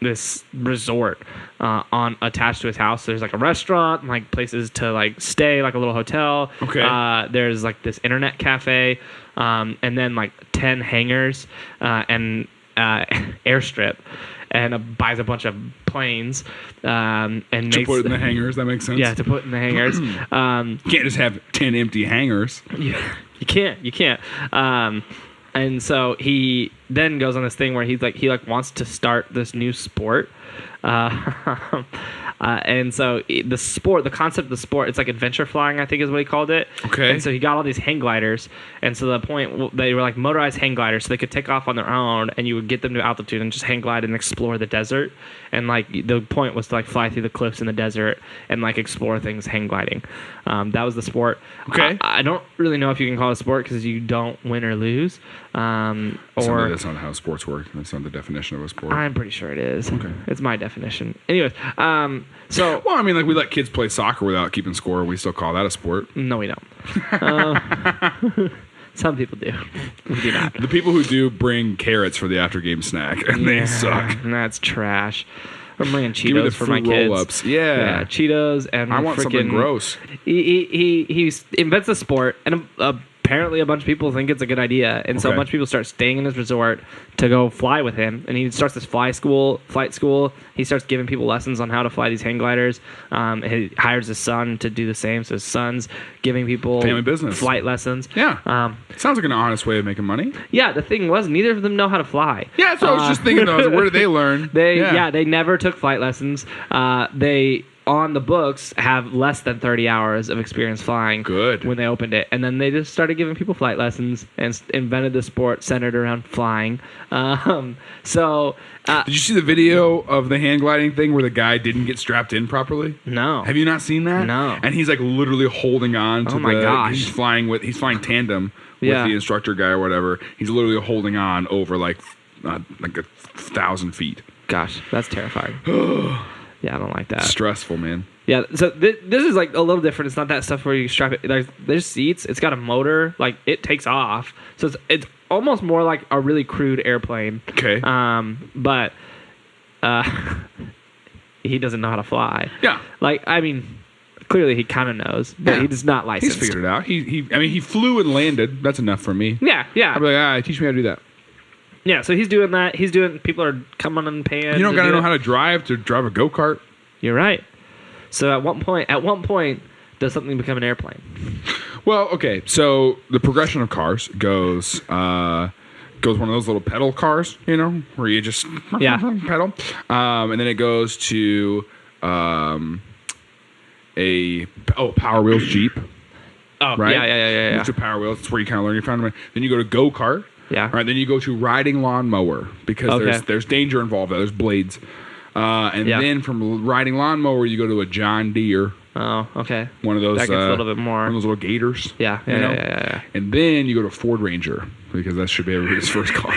[SPEAKER 1] this resort attached to his house. There's like a restaurant, and like places to like stay, like a little hotel.
[SPEAKER 2] Okay.
[SPEAKER 1] There's like this internet cafe, and then like 10 hangars, and airstrip, and buys a bunch of planes, and
[SPEAKER 2] to put in the hangars. That makes sense.
[SPEAKER 1] Yeah, to put in the hangars.
[SPEAKER 2] You can't just have 10 empty hangars.
[SPEAKER 1] You can't. And so he then goes on this thing where he wants to start this new sport. And so the concept of the sport, it's like adventure flying, I think is what he called it.
[SPEAKER 2] Okay.
[SPEAKER 1] And so he got all these hang gliders, and so the point, they were like motorized hang gliders, so they could take off on their own, and you would get them to altitude and just hang glide and explore the desert. And like the point was to like fly through the cliffs in the desert and like explore things hang gliding. That was the sport.
[SPEAKER 2] Okay.
[SPEAKER 1] I don't really know if you can call it a sport because you don't win or lose. Or
[SPEAKER 2] that's not how sports work. That's not the definition of a sport.
[SPEAKER 1] I'm pretty sure it is.
[SPEAKER 2] Okay.
[SPEAKER 1] It's my definition. Anyways, so
[SPEAKER 2] well, I mean, like we let kids play soccer without keeping score. We still call that a sport.
[SPEAKER 1] No, we don't. Some people do. We do not.
[SPEAKER 2] The people who do bring carrots for the after game snack, and they suck.
[SPEAKER 1] And that's trash. I'm bringing
[SPEAKER 2] Give me the
[SPEAKER 1] Cheetos for my
[SPEAKER 2] fruit
[SPEAKER 1] kids.
[SPEAKER 2] roll-ups. Yeah,
[SPEAKER 1] Cheetos and
[SPEAKER 2] I want something gross.
[SPEAKER 1] He invents a sport, and apparently a bunch of people think it's a good idea, and so a bunch of people start staying in his resort to go fly with him, and he starts this flight school. He starts giving people lessons on how to fly these hang gliders. He hires his son to do the same, so his son's giving people
[SPEAKER 2] family business
[SPEAKER 1] flight lessons.
[SPEAKER 2] Yeah, sounds like an honest way of making money.
[SPEAKER 1] Yeah, the thing was, neither of them know how to fly.
[SPEAKER 2] Yeah, so I was just thinking, though, where did they learn?
[SPEAKER 1] They never took flight lessons. They on the books have less than 30 hours of experience flying.
[SPEAKER 2] Good.
[SPEAKER 1] When they opened it, and then they just started giving people flight lessons and invented the sport centered around flying. Did
[SPEAKER 2] you see the video of the hand gliding thing where the guy didn't get strapped in properly?
[SPEAKER 1] No.
[SPEAKER 2] Have you not seen that?
[SPEAKER 1] No.
[SPEAKER 2] And he's like literally holding on to
[SPEAKER 1] gosh.
[SPEAKER 2] He's flying tandem with the instructor guy or whatever. He's literally holding on over like 1,000 feet.
[SPEAKER 1] Gosh, that's terrifying. Yeah, I don't like that.
[SPEAKER 2] Stressful, man.
[SPEAKER 1] Yeah, so this is like a little different. It's not that stuff where you strap it. There's seats. It's got a motor. Like it takes off. So it's almost more like a really crude airplane.
[SPEAKER 2] Okay.
[SPEAKER 1] But he doesn't know how to fly.
[SPEAKER 2] Yeah.
[SPEAKER 1] Like, I mean, clearly he kind of knows, but he's not licensed.
[SPEAKER 2] He's figured it out. He flew and landed. That's enough for me.
[SPEAKER 1] Yeah.
[SPEAKER 2] I'd be like, teach me how to do that.
[SPEAKER 1] Yeah, so he's doing that. People are coming and paying.
[SPEAKER 2] You don't got to know how to drive a go-kart.
[SPEAKER 1] You're right. So at one point, does something become an airplane?
[SPEAKER 2] Well, okay. So the progression of cars goes one of those little pedal cars, where you just pedal, and then it goes to Power Wheels Jeep.
[SPEAKER 1] Oh,
[SPEAKER 2] right?
[SPEAKER 1] Yeah.
[SPEAKER 2] Moves to Power Wheels. That's where you kind of learn your fundamental. Then you go to go-kart.
[SPEAKER 1] Yeah.
[SPEAKER 2] All right. Then you go to riding lawnmower because there's danger involved. There's blades. Then from riding lawnmower, you go to a John Deere.
[SPEAKER 1] Oh, okay.
[SPEAKER 2] One of those.
[SPEAKER 1] That gets a little bit more.
[SPEAKER 2] One of those little gators.
[SPEAKER 1] Yeah.
[SPEAKER 2] And then you go to Ford Ranger because that should be everybody's first car.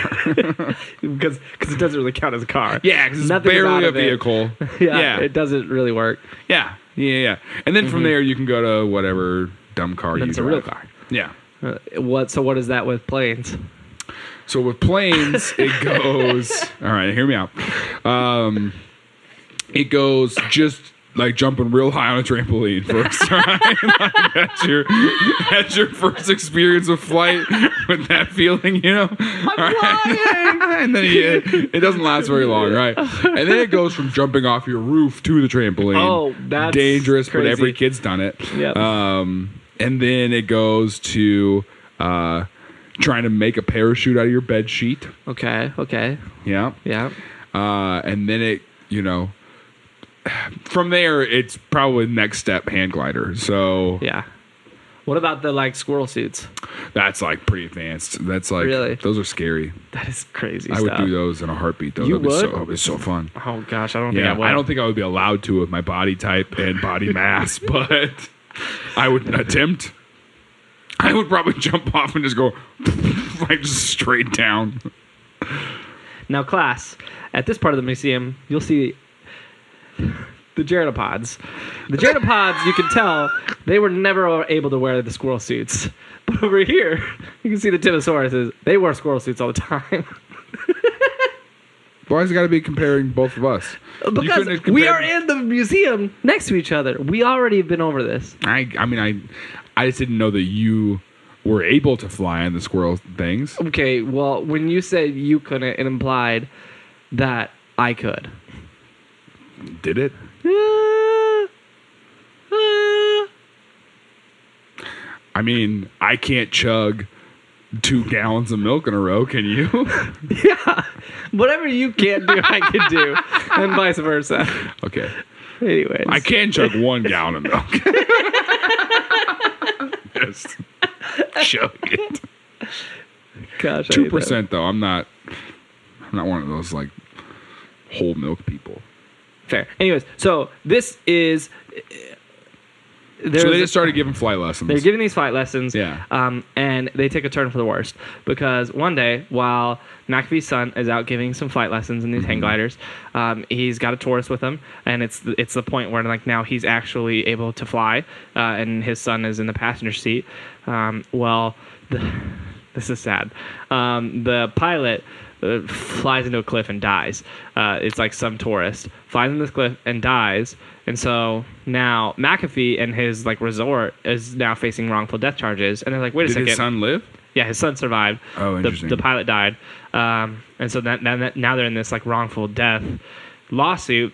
[SPEAKER 1] Because it doesn't really count as a car.
[SPEAKER 2] Yeah, because it's barely a vehicle.
[SPEAKER 1] Yeah, it doesn't really work.
[SPEAKER 2] Yeah. And then from there you can go to whatever dumb car you drive.
[SPEAKER 1] It's a real car.
[SPEAKER 2] Yeah.
[SPEAKER 1] What is that with planes?
[SPEAKER 2] So with planes, it goes. All right, hear me out. It goes just like jumping real high on a trampoline first, right? That's your first experience of flight with that feeling, I'm
[SPEAKER 1] flying,
[SPEAKER 2] and then it doesn't last very long, right? And then it goes from jumping off your roof to the trampoline.
[SPEAKER 1] Oh, that's
[SPEAKER 2] dangerous,
[SPEAKER 1] crazy.
[SPEAKER 2] but every kid's done it.
[SPEAKER 1] Yeah.
[SPEAKER 2] And then it goes to trying to make a parachute out of your bed sheet.
[SPEAKER 1] Okay.
[SPEAKER 2] Yeah.
[SPEAKER 1] Yeah.
[SPEAKER 2] And then it, from there, it's probably next step hand glider. So
[SPEAKER 1] Yeah. What about the like squirrel suits?
[SPEAKER 2] that's like pretty advanced. That's like,
[SPEAKER 1] Really?
[SPEAKER 2] those are scary.
[SPEAKER 1] That is crazy
[SPEAKER 2] I
[SPEAKER 1] stuff.
[SPEAKER 2] would do those in a heartbeat, though.
[SPEAKER 1] You
[SPEAKER 2] That'd
[SPEAKER 1] would?
[SPEAKER 2] be so fun.
[SPEAKER 1] Oh gosh, I don't think
[SPEAKER 2] Yeah,
[SPEAKER 1] I would.
[SPEAKER 2] I don't think I would be allowed to with my body type and body mass, but I would attempt. I would probably jump off and just go like just straight down.
[SPEAKER 1] Now, class, at this part of the museum, you'll see the geropods. The geropods, you can tell, they were never able to wear the squirrel suits. But over here, you can see the Tyrannosauruses. They wear squirrel suits all the time.
[SPEAKER 2] Why has it got to be comparing both of us?
[SPEAKER 1] Because we are in the museum next to each other. We already have been over this.
[SPEAKER 2] I just didn't know that you were able to fly on the squirrel things.
[SPEAKER 1] Okay, well, when you said you couldn't, it implied that I could.
[SPEAKER 2] Did it? I mean, I can't chug 2 gallons of milk in a row, can you?
[SPEAKER 1] Yeah. Whatever you can't do, I can do. And vice versa.
[SPEAKER 2] Okay.
[SPEAKER 1] Anyways.
[SPEAKER 2] I can chug 1 gallon of milk. Just chug it.
[SPEAKER 1] Gosh, I hate that.
[SPEAKER 2] 2% though. I'm not one of those like whole milk people.
[SPEAKER 1] Fair. Anyways, so this is...
[SPEAKER 2] So they just started giving flight lessons.
[SPEAKER 1] They're giving these flight lessons.
[SPEAKER 2] Yeah.
[SPEAKER 1] And they take a turn for the worst. Because one day, while McAfee's son is out giving some flight lessons in these hang gliders, he's got a tourist with him. And it's the point where like now he's actually able to fly. And his son is in the passenger seat. This is sad. The pilot flies into a cliff and dies. It's like some tourist flies into this cliff and dies. And so now McAfee and his like resort is now facing wrongful death charges. And they're like, wait a second.
[SPEAKER 2] Did his son live?
[SPEAKER 1] Yeah, his son survived.
[SPEAKER 2] Oh, interesting.
[SPEAKER 1] The pilot died. And so now they're in this like wrongful death lawsuit.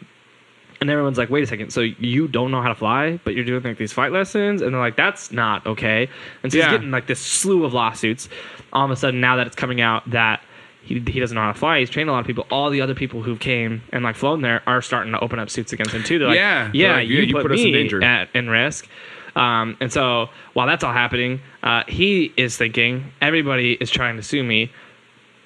[SPEAKER 1] And everyone's like, wait a second, so you don't know how to fly, but you're doing like these flight lessons? And they're like, that's not okay. And so he's getting like this slew of lawsuits. All of a sudden, now that it's coming out that he doesn't know how to fly, he's trained a lot of people. All the other people who came and like flown there are starting to open up suits against him too. They're like, you put us in danger. In risk. And so while that's all happening, he is thinking, everybody is trying to sue me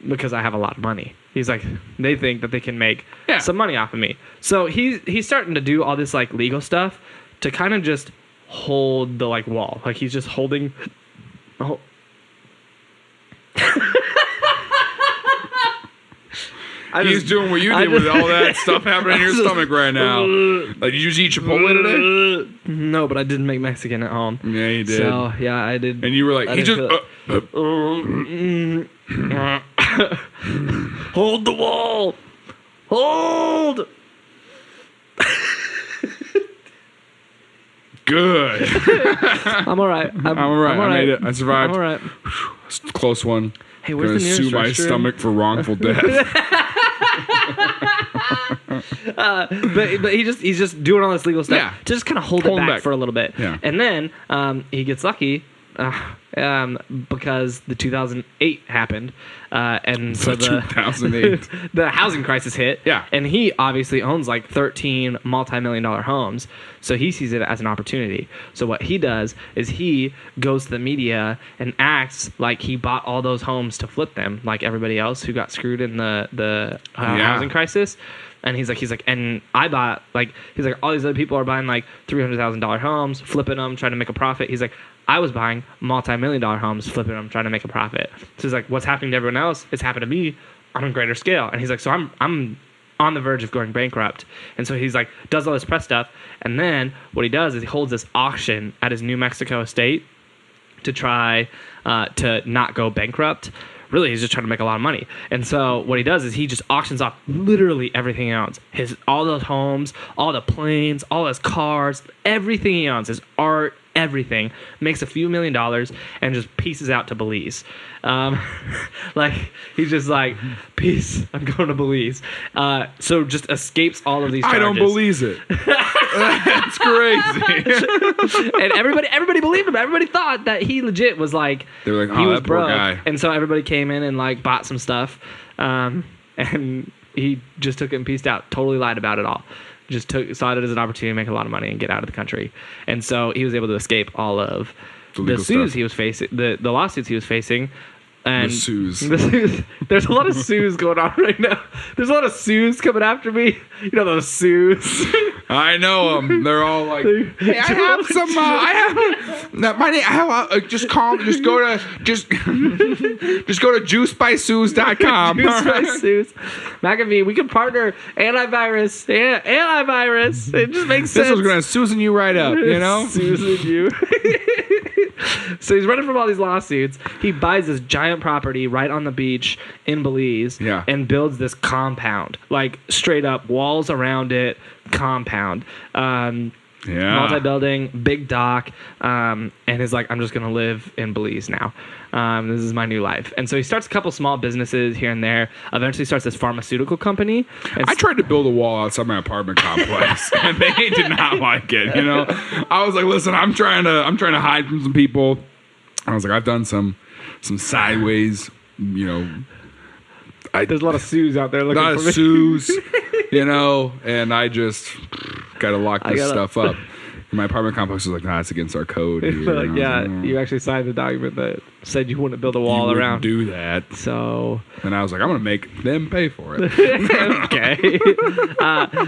[SPEAKER 1] because I have a lot of money. He's like, they think that they can make some money off of me. So he's starting to do all this like legal stuff to kind of just hold the like wall. Like he's just holding.
[SPEAKER 2] He's doing what you did with all that stuff happening in your stomach right now. Like, did you just eat Chipotle today?
[SPEAKER 1] No, but I did make Mexican at home.
[SPEAKER 2] Yeah, you did.
[SPEAKER 1] So yeah, I did.
[SPEAKER 2] And you were like, he just
[SPEAKER 1] hold the wall. Hold.
[SPEAKER 2] Good.
[SPEAKER 1] I'm all right.
[SPEAKER 2] I'm all right. I made it. I survived.
[SPEAKER 1] I'm all right.
[SPEAKER 2] Close one.
[SPEAKER 1] Hey, where's the nearest
[SPEAKER 2] sue my
[SPEAKER 1] restroom?
[SPEAKER 2] stomach for wrongful death.
[SPEAKER 1] But he's just doing all this legal stuff to just kind of hold it back for a little bit.
[SPEAKER 2] Yeah.
[SPEAKER 1] And then he gets lucky because the 2008 happened, and so the
[SPEAKER 2] 2008
[SPEAKER 1] the housing crisis hit.
[SPEAKER 2] Yeah.
[SPEAKER 1] And he obviously owns like 13 multi-million-dollar homes, so he sees it as an opportunity. So what he does is he goes to the media and acts like he bought all those homes to flip them, like everybody else who got screwed in the housing crisis. And he's like, and I bought, like, he's like, all these other people are buying like $300,000 homes, flipping them, trying to make a profit. He's like, I was buying multi-million-dollar homes, flipping them, trying to make a profit. So he's like, what's happening to everyone else? It's happened to me on a greater scale. And he's like, so I'm on the verge of going bankrupt. And so he's like, does all this press stuff. And then what he does is he holds this auction at his New Mexico estate to try to not go bankrupt. Really, he's just trying to make a lot of money. And so what he does is he just auctions off literally everything he owns. All those homes, all the planes, all his cars, everything he owns, his art, everything, makes a few $1 million, and just pieces out to Belize. Like, he's just like, peace, I'm going to Belize. So just escapes all of these charges.
[SPEAKER 2] I don't believe it. That's crazy.
[SPEAKER 1] And everybody believed him. Everybody thought that he legit was like,
[SPEAKER 2] they were like,
[SPEAKER 1] he
[SPEAKER 2] oh,
[SPEAKER 1] was
[SPEAKER 2] that poor
[SPEAKER 1] broke.
[SPEAKER 2] guy.
[SPEAKER 1] And so everybody came in and like bought some stuff. And he just took it and pieced out. Totally lied about it all. Just saw it as an opportunity to make a lot of money and get out of the country. And so he was able to escape all of the suits he was facing, the lawsuits he was facing. And
[SPEAKER 2] the sues.
[SPEAKER 1] There's a lot of sues going on right now. There's a lot of sues coming after me. You know those sues.
[SPEAKER 2] I know them. They're all like, hey, I have some. My name. Just go to juicebysues.com.
[SPEAKER 1] Juicebysues. McAfee, we can partner antivirus. It just makes sense.
[SPEAKER 2] This was gonna Susan you right up, you know.
[SPEAKER 1] Susan you. So he's running from all these lawsuits. He buys this giant property right on the beach in Belize and builds this compound, like straight up walls around it, compound. Multi-building, big dock, and he's like, I'm just going to live in Belize now. This is my new life. And so he starts a couple small businesses here and there, eventually starts this pharmaceutical company.
[SPEAKER 2] I tried to build a wall outside my apartment complex, and they did not like it, you know? I was like, listen, I'm trying to hide from some people. I was like, I've done some sideways, you know.
[SPEAKER 1] There's a lot of sues out there looking for me.
[SPEAKER 2] A lot of sues, you know, and I just got to lock this stuff up. And my apartment complex was like, nah, it's against our code.
[SPEAKER 1] Like, you actually signed the document that said you wouldn't build a wall around.
[SPEAKER 2] Do that.
[SPEAKER 1] So.
[SPEAKER 2] And I was like, I'm going to make them pay for it.
[SPEAKER 1] Okay.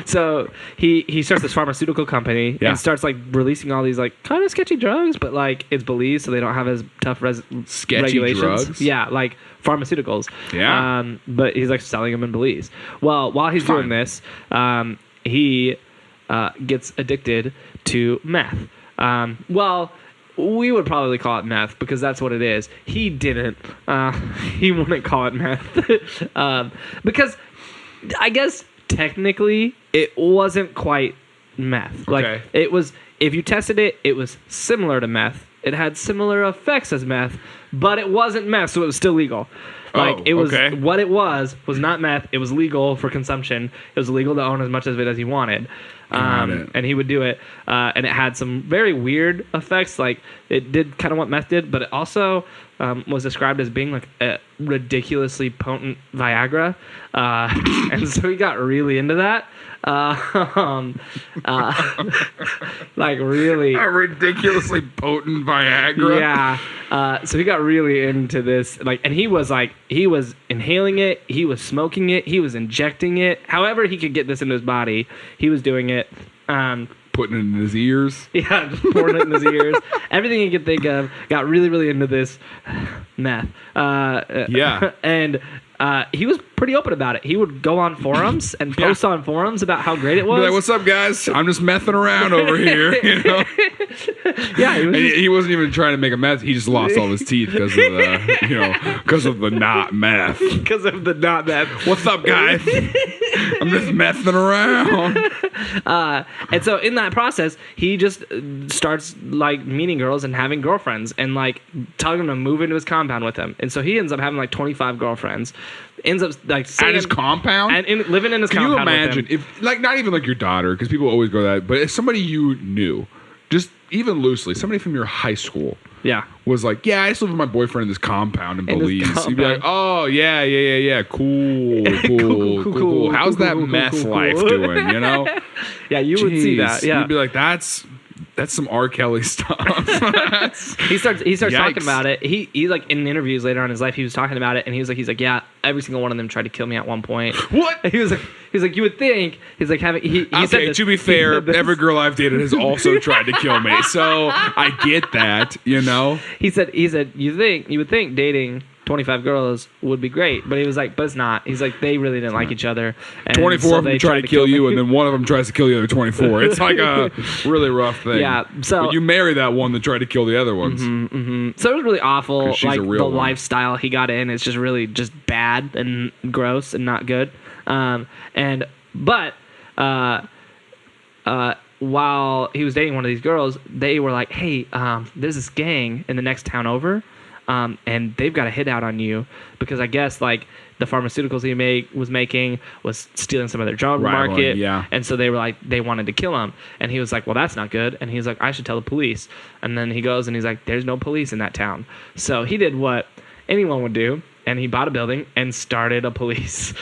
[SPEAKER 1] So he starts this pharmaceutical company and starts like releasing all these like kind of sketchy drugs, but like it's Belize, so they don't have as tough
[SPEAKER 2] sketchy
[SPEAKER 1] regulations.
[SPEAKER 2] Drugs?
[SPEAKER 1] Yeah, like pharmaceuticals.
[SPEAKER 2] Yeah.
[SPEAKER 1] But he's like selling them in Belize. Well, while he's doing this, he gets addicted to meth. Well, we would probably call it meth because that's what it is. He didn't. He wouldn't call it meth. Because I guess technically it wasn't quite meth. Like it was, if you tested it, it was similar to meth. It had similar effects as meth, but it wasn't meth, so it was still legal. Like it was what it was not meth. It was legal for consumption. It was legal to own as much of it as he wanted. And he would do it. And it had some very weird effects. Like it did kind of what meth did, but it also was described as being like a ridiculously potent Viagra. And so he got really into that. Like really
[SPEAKER 2] a ridiculously potent Viagra.
[SPEAKER 1] Yeah. So he got really into this, like, and he was inhaling it, he was smoking it, he was injecting it. However he could get this into his body, he was doing it.
[SPEAKER 2] Putting it in his ears.
[SPEAKER 1] Yeah, just pouring it in his ears. Everything he could think of. Got really, really into this meth. And he was pretty open about it. He would go on forums and post on forums about how great it was.
[SPEAKER 2] Be like, what's up, guys? I'm just messing around over here. You know?
[SPEAKER 1] Yeah,
[SPEAKER 2] he wasn't even trying to make a meth. He just lost all his teeth because of the, because of the not meth.
[SPEAKER 1] Because of the not meth.
[SPEAKER 2] What's up, guys? I'm just messing around.
[SPEAKER 1] And so in that process, he just starts like meeting girls and having girlfriends and like telling them to move into his compound with him. And so he ends up having like 25 girlfriends. Ends up like
[SPEAKER 2] at his compound
[SPEAKER 1] and living in his compound.
[SPEAKER 2] Can you imagine if like not even like your daughter, because people always go that, but if somebody you knew, just even loosely, somebody from your high school, was like, I just live with my boyfriend in this compound in Belize. You'd be like, oh yeah, cool. How's that meth life doing? You know?
[SPEAKER 1] Yeah, you would see that. Yeah,
[SPEAKER 2] you'd be like, that's some R. Kelly stuff.
[SPEAKER 1] He starts talking about it. He like in interviews later on in his life, he was talking about it, and he's like, yeah, every single one of them tried to kill me at one point.
[SPEAKER 2] What?
[SPEAKER 1] And he was like, you would think. He's like having. He said this,
[SPEAKER 2] to be fair, every girl I've dated has also tried to kill me, so I get that. You know.
[SPEAKER 1] He said you would think dating 25 girls would be great, but he was like, but it's not. He's like, they really didn't like each other. And
[SPEAKER 2] 24 of them try to kill you, and then one of them tries to kill the other 24. It's like a really rough thing.
[SPEAKER 1] Yeah, so
[SPEAKER 2] but you marry that one that tried to kill the other ones.
[SPEAKER 1] So it was really awful. Like the
[SPEAKER 2] one.
[SPEAKER 1] lifestyle he got in, it's just really just bad and while he was dating one of these girls, they were like, hey, there's this gang in the next town over, and they've got a hit out on you because I guess like the pharmaceuticals he was making was stealing some of their drug market.
[SPEAKER 2] Yeah.
[SPEAKER 1] And so they were like, they wanted to kill him. And he was like, well, that's not good. And he's like, I should tell the police. And then he goes and he's like, there's no police in that town. So he did what anyone would do. And he bought a building and started a police.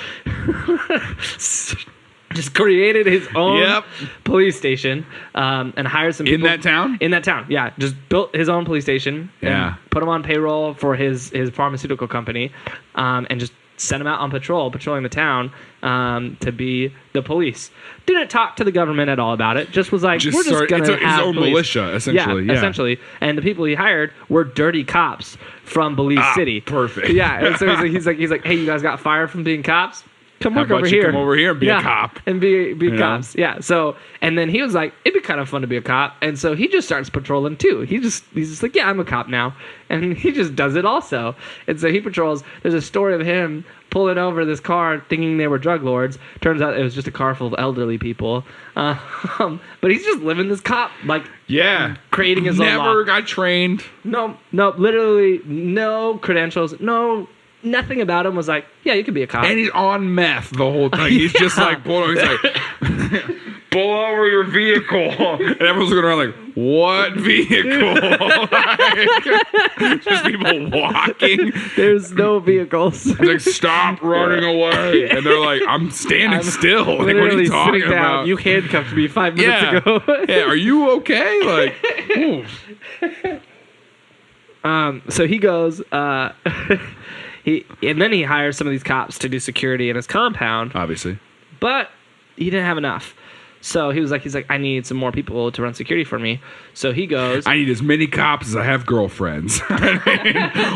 [SPEAKER 1] Just created his own police station and hired some people.
[SPEAKER 2] In that town?
[SPEAKER 1] In that town, yeah. Just built his own police station and put him on payroll for his pharmaceutical company and just sent him out on patrolling the town to be the police. Didn't talk to the government at all about it. Just was like, we're just going to have
[SPEAKER 2] his own militia, essentially.
[SPEAKER 1] Yeah, essentially. And the people he hired were dirty cops from Belize City.
[SPEAKER 2] Perfect.
[SPEAKER 1] Yeah, and so he's like, hey, you guys got fired from being cops? Come work over here.
[SPEAKER 2] Come over here and be a cop.
[SPEAKER 1] And be cops. Yeah. So, and then he was like, it'd be kind of fun to be a cop. And so he just starts patrolling too. He's just like, yeah, I'm a cop now. And he just does it also. And so he patrols. There's a story of him pulling over this car thinking they were drug lords. Turns out it was just a car full of elderly people. But he's just living this cop, like, creating his own law.
[SPEAKER 2] Never got trained.
[SPEAKER 1] No, literally no credentials, nothing about him was like, yeah, you could be a cop.
[SPEAKER 2] And he's on meth the whole time. He's just like, he's like, pull over your vehicle. And everyone's looking around like, what vehicle? Just people walking.
[SPEAKER 1] There's no vehicles.
[SPEAKER 2] He's like, stop running away. And they're like, I'm standing still. Like, what are you talking about?
[SPEAKER 1] You handcuffed me 5 minutes ago.
[SPEAKER 2] Are you okay? Like,
[SPEAKER 1] so he goes, and then he hires some of these cops to do security in his compound.
[SPEAKER 2] Obviously. But
[SPEAKER 1] he didn't have enough. So he's like, I need some more people to run security for me. So he goes,
[SPEAKER 2] I need as many cops as I have girlfriends.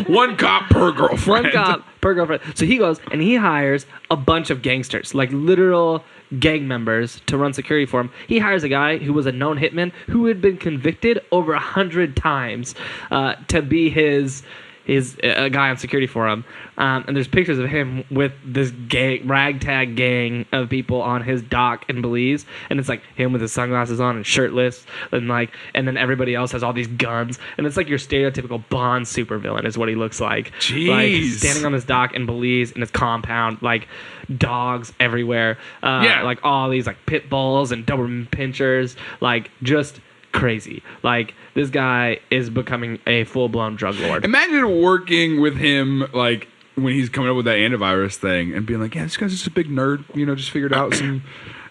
[SPEAKER 2] One cop per girlfriend.
[SPEAKER 1] One cop per girlfriend. So he goes and he hires a bunch of gangsters, like literal gang members, to run security for him. He hires a guy who was a known hitman who had been convicted over 100 times to be his a guy on security for him, and there's pictures of him with this ragtag gang of people on his dock in Belize, and it's like him with his sunglasses on and shirtless, and then everybody else has all these guns, and it's like your stereotypical Bond supervillain is what he looks like.
[SPEAKER 2] Jeez.
[SPEAKER 1] Like standing on this dock in Belize in his compound, like dogs everywhere, like all these like pit bulls and Doberman pinchers, like just crazy. Like this guy is becoming a full-blown drug lord.
[SPEAKER 2] Imagine working with him like when he's coming up with that antivirus thing and being like, yeah, this guy's just a big nerd, just figured out some.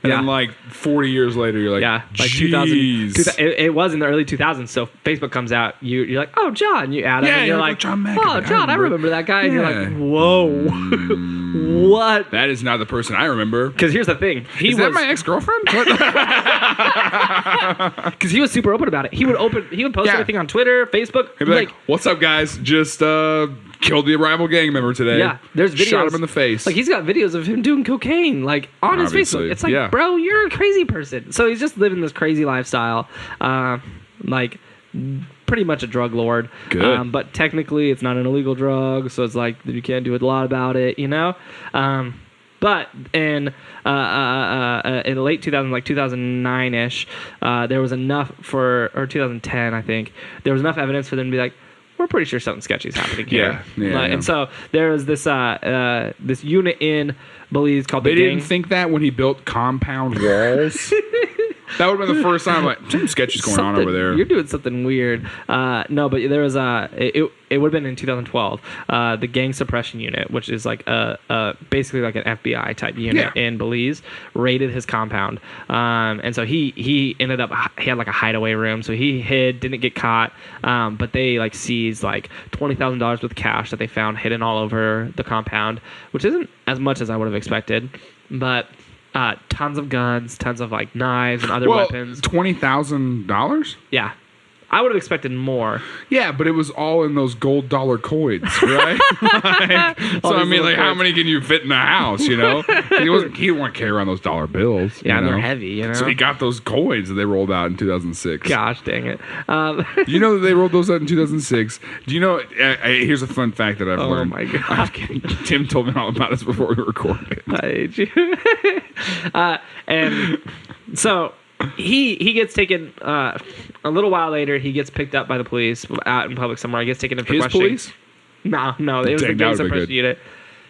[SPEAKER 2] And then like 40 years later, you're like,
[SPEAKER 1] like 2000. It was in the early 2000s. So Facebook comes out, you're like, oh, John, you add him, and you're like,
[SPEAKER 2] John McAfee,
[SPEAKER 1] oh, John, I remember that guy. And you're like, whoa, what?
[SPEAKER 2] That is not the person I remember.
[SPEAKER 1] Because here's the thing,
[SPEAKER 2] is that my ex-girlfriend?
[SPEAKER 1] Because he was super open about it. He would post everything on Twitter, Facebook.
[SPEAKER 2] He'd be like, what's up, guys? Just killed the rival gang member today.
[SPEAKER 1] Yeah, there's videos.
[SPEAKER 2] Shot him in the face.
[SPEAKER 1] Like he's got videos of him doing cocaine, like on his Facebook. It's like, bro, you're a crazy person. So he's just living this crazy lifestyle, like pretty much a drug lord.
[SPEAKER 2] Good.
[SPEAKER 1] But technically, it's not an illegal drug, so it's like you can't do a lot about it, But in the late 2000s, like 2009-ish, there was enough or 2010, I think, there was enough evidence for them to be like, we're pretty sure something sketchy is happening here. And so there was this this unit in Belize called the Gang.
[SPEAKER 2] They didn't think that when he built compound walls? That would have been the first time, like, something sketchy is going on over there.
[SPEAKER 1] You're doing something weird. No, but there was it would have been in 2012. The Gang Suppression Unit, which is like basically like an FBI type unit in Belize, raided his compound. And so he ended up, he had like a hideaway room, so he hid, didn't get caught. But they like seized like $20,000 worth of cash that they found hidden all over the compound, which isn't as much as I would have expected, but. Tons of guns, tons of like knives and other weapons.
[SPEAKER 2] $20,000?
[SPEAKER 1] Yeah. I would have expected more.
[SPEAKER 2] Yeah, but it was all in those gold dollar coins, right? So I mean, like, how many can you fit in a house? He didn't want to carry around those dollar bills.
[SPEAKER 1] Yeah, and they're heavy.
[SPEAKER 2] So he got those coins that they rolled out in 2006.
[SPEAKER 1] Gosh, dang it!
[SPEAKER 2] You know that they rolled those out in 2006. Do you know? Here's a fun fact that I've learned.
[SPEAKER 1] Oh my god!
[SPEAKER 2] I'm kidding. Tim told me all about this before we recorded.
[SPEAKER 1] I hate you. And so. he gets taken a little while later. He gets picked up by the police out in public somewhere. He gets taken in for questioning.
[SPEAKER 2] Police?
[SPEAKER 1] No, it was the gang suppression unit.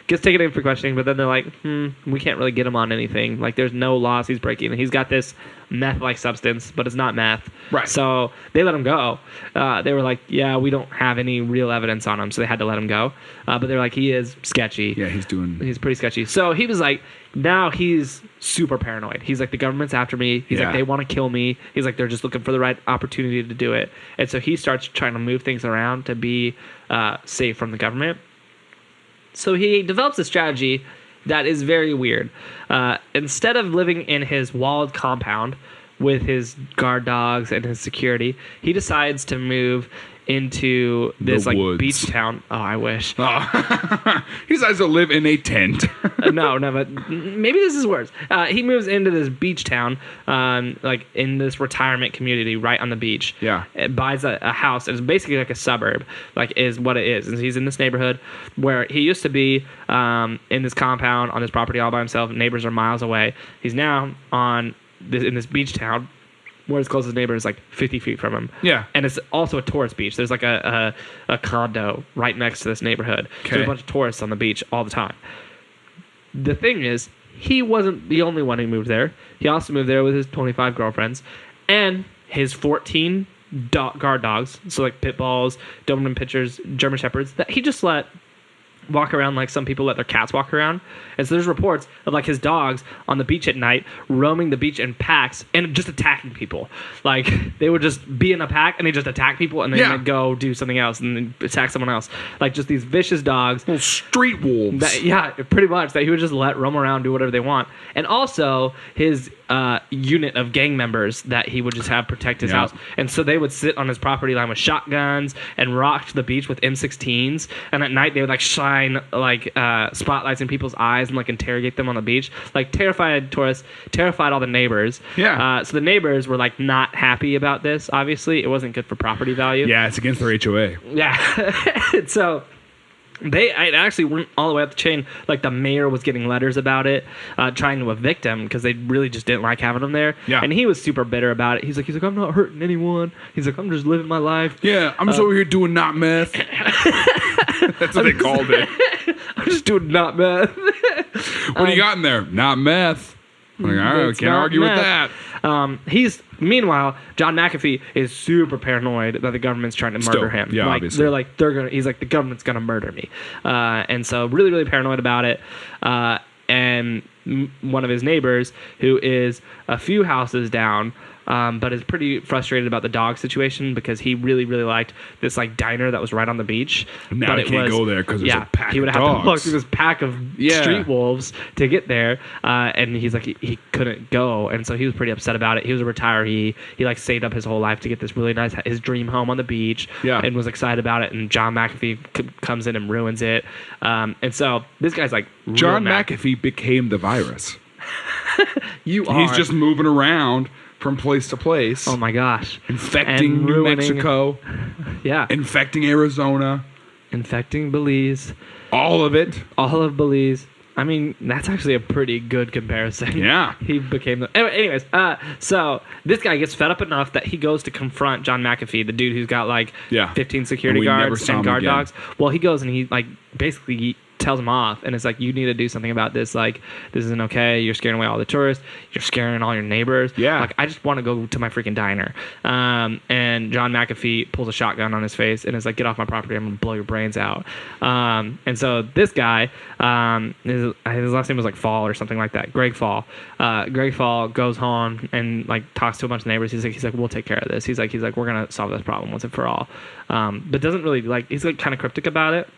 [SPEAKER 1] Gets taken in for questioning, but then they're like, we can't really get him on anything. Like, there's no laws he's breaking. He's got this meth-like substance, but it's not meth.
[SPEAKER 2] Right.
[SPEAKER 1] So they let him go. They were like, yeah, we don't have any real evidence on him, so they had to let him go. But they're like, he is sketchy.
[SPEAKER 2] Yeah, he's
[SPEAKER 1] pretty sketchy. So he was like, now he's super paranoid. He's like, the government's after me. He's like, they want to kill me. He's like, they're just looking for the right opportunity to do it. And so he starts trying to move things around to be safe from the government. So he develops a strategy that is very weird. Instead of living in his walled compound with his guard dogs and his security, he decides to move into this beach town. Oh, I wish.
[SPEAKER 2] Oh. He decides to live in a tent.
[SPEAKER 1] No, but maybe this is worse. He moves into this beach town, in this retirement community right on the beach.
[SPEAKER 2] Yeah.
[SPEAKER 1] It buys a house. It's basically like a suburb, is what it is. And he's in this neighborhood where he used to be in this compound on this property all by himself. Neighbors are miles away. He's now in this beach town, where his closest neighbor is like 50 feet from him.
[SPEAKER 2] Yeah.
[SPEAKER 1] And it's also a tourist beach. There's like a condo right next to this neighborhood. Okay. So there's a bunch of tourists on the beach all the time. The thing is, he wasn't the only one who moved there. He also moved there with his 25 girlfriends and his 14 guard dogs. So like pit bulls, Doberman Pinschers, German Shepherds that he just let walk around like some people let their cats walk around. And so there's reports of like his dogs on the beach at night roaming the beach in packs and just attacking people. Like they would just be in a pack and they just attack people and then they'd go do something else and then attack someone else. Like just these vicious dogs.
[SPEAKER 2] Little street wolves.
[SPEAKER 1] Pretty much, that he would just let roam around, do whatever they want. And also his unit of gang members that he would just have protect his house. And so they would sit on his property line with shotguns and rock the beach with M16s. And at night they would like shine spotlights in people's eyes and like interrogate them on the beach. Like terrified tourists, terrified all the neighbors.
[SPEAKER 2] Yeah.
[SPEAKER 1] So the neighbors were like not happy about this. Obviously, it wasn't good for property value.
[SPEAKER 2] Yeah, it's against their HOA.
[SPEAKER 1] Yeah. So it actually went all the way up the chain. Like the mayor was getting letters about it, trying to evict him because they really just didn't like having him there. Yeah. And he was super bitter about it. He's like, I'm not hurting anyone. He's like, I'm just living my life.
[SPEAKER 2] Yeah, I'm just over here doing not meth. That's what they called it.
[SPEAKER 1] I'm just doing not meth.
[SPEAKER 2] What do you got in there? Not meth. I'm like, all right, can't argue with that.
[SPEAKER 1] Meanwhile, John McAfee is super paranoid that the government's trying to murder him.
[SPEAKER 2] Yeah,
[SPEAKER 1] like,
[SPEAKER 2] obviously.
[SPEAKER 1] He's like, the government's gonna murder me. And so really, really paranoid about it. And one of his neighbors, who is a few houses down, but is pretty frustrated about the dog situation because he really, really liked this like diner that was right on the beach.
[SPEAKER 2] Now he can't go there because there's a pack of dogs.
[SPEAKER 1] He would have to look through this pack of street wolves to get there. And he's like, he couldn't go. And so he was pretty upset about it. He was a retiree. He like saved up his whole life to get this really nice, his dream home on the beach. Yeah. And was excited about it. And John McAfee comes in and ruins it. And so this guy's like,
[SPEAKER 2] John McAfee became the virus.
[SPEAKER 1] He's
[SPEAKER 2] just moving around from place to place.
[SPEAKER 1] Oh my gosh.
[SPEAKER 2] Infecting New Mexico.
[SPEAKER 1] Yeah.
[SPEAKER 2] Infecting Arizona.
[SPEAKER 1] Infecting Belize.
[SPEAKER 2] All of it.
[SPEAKER 1] All of Belize. I mean, that's actually a pretty good comparison.
[SPEAKER 2] Yeah.
[SPEAKER 1] He became the... Anyways, so this guy gets fed up enough that he goes to confront John McAfee, the dude who's got like 15 security guards and guard dogs. Well, he goes and he like basically tells him off and it's like, you need to do something about this. Like, this isn't okay. You're scaring away all the tourists. You're scaring all your neighbors.
[SPEAKER 2] Yeah.
[SPEAKER 1] Like, I just want to go to my freaking diner. And John McAfee pulls a shotgun on his face and is like, get off my property. I'm going to blow your brains out. And so this guy, his last name was like Fall or something like that. Greg Fall. Greg Fall goes home and like talks to a bunch of neighbors. He's like, we'll take care of this. He's like, we're going to solve this problem once and for all. But doesn't really like, he's like kind of cryptic about it.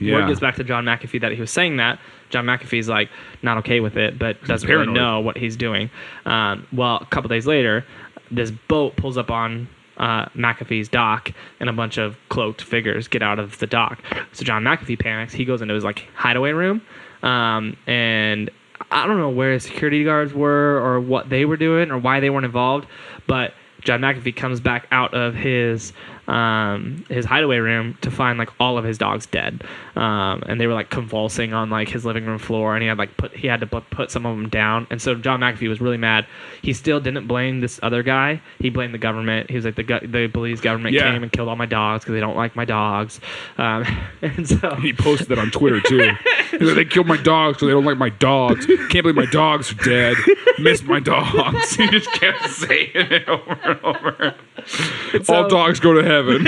[SPEAKER 1] Yeah. Word gets back to John McAfee that he was saying that. John McAfee's like not okay with it, but doesn't really know what he's doing. Well, a couple days later, this boat pulls up on McAfee's dock, and a bunch of cloaked figures get out of the dock. So John McAfee panics. He goes into his like hideaway room, and I don't know where his security guards were or what they were doing or why they weren't involved, but John McAfee comes back out of his his hideaway room to find like all of his dogs dead, and they were like convulsing on like his living room floor, and he had to put some of them down. And so John McAfee was really mad. He still didn't blame this other guy. He blamed the government. He was like, the Belize government came and killed all my dogs because they don't like my dogs. And so
[SPEAKER 2] he posted that on Twitter too. He's like, they killed my dogs because they don't like my dogs. Can't believe my dogs are dead. Missed my dogs. He just kept saying it over and over. All dogs go to heaven.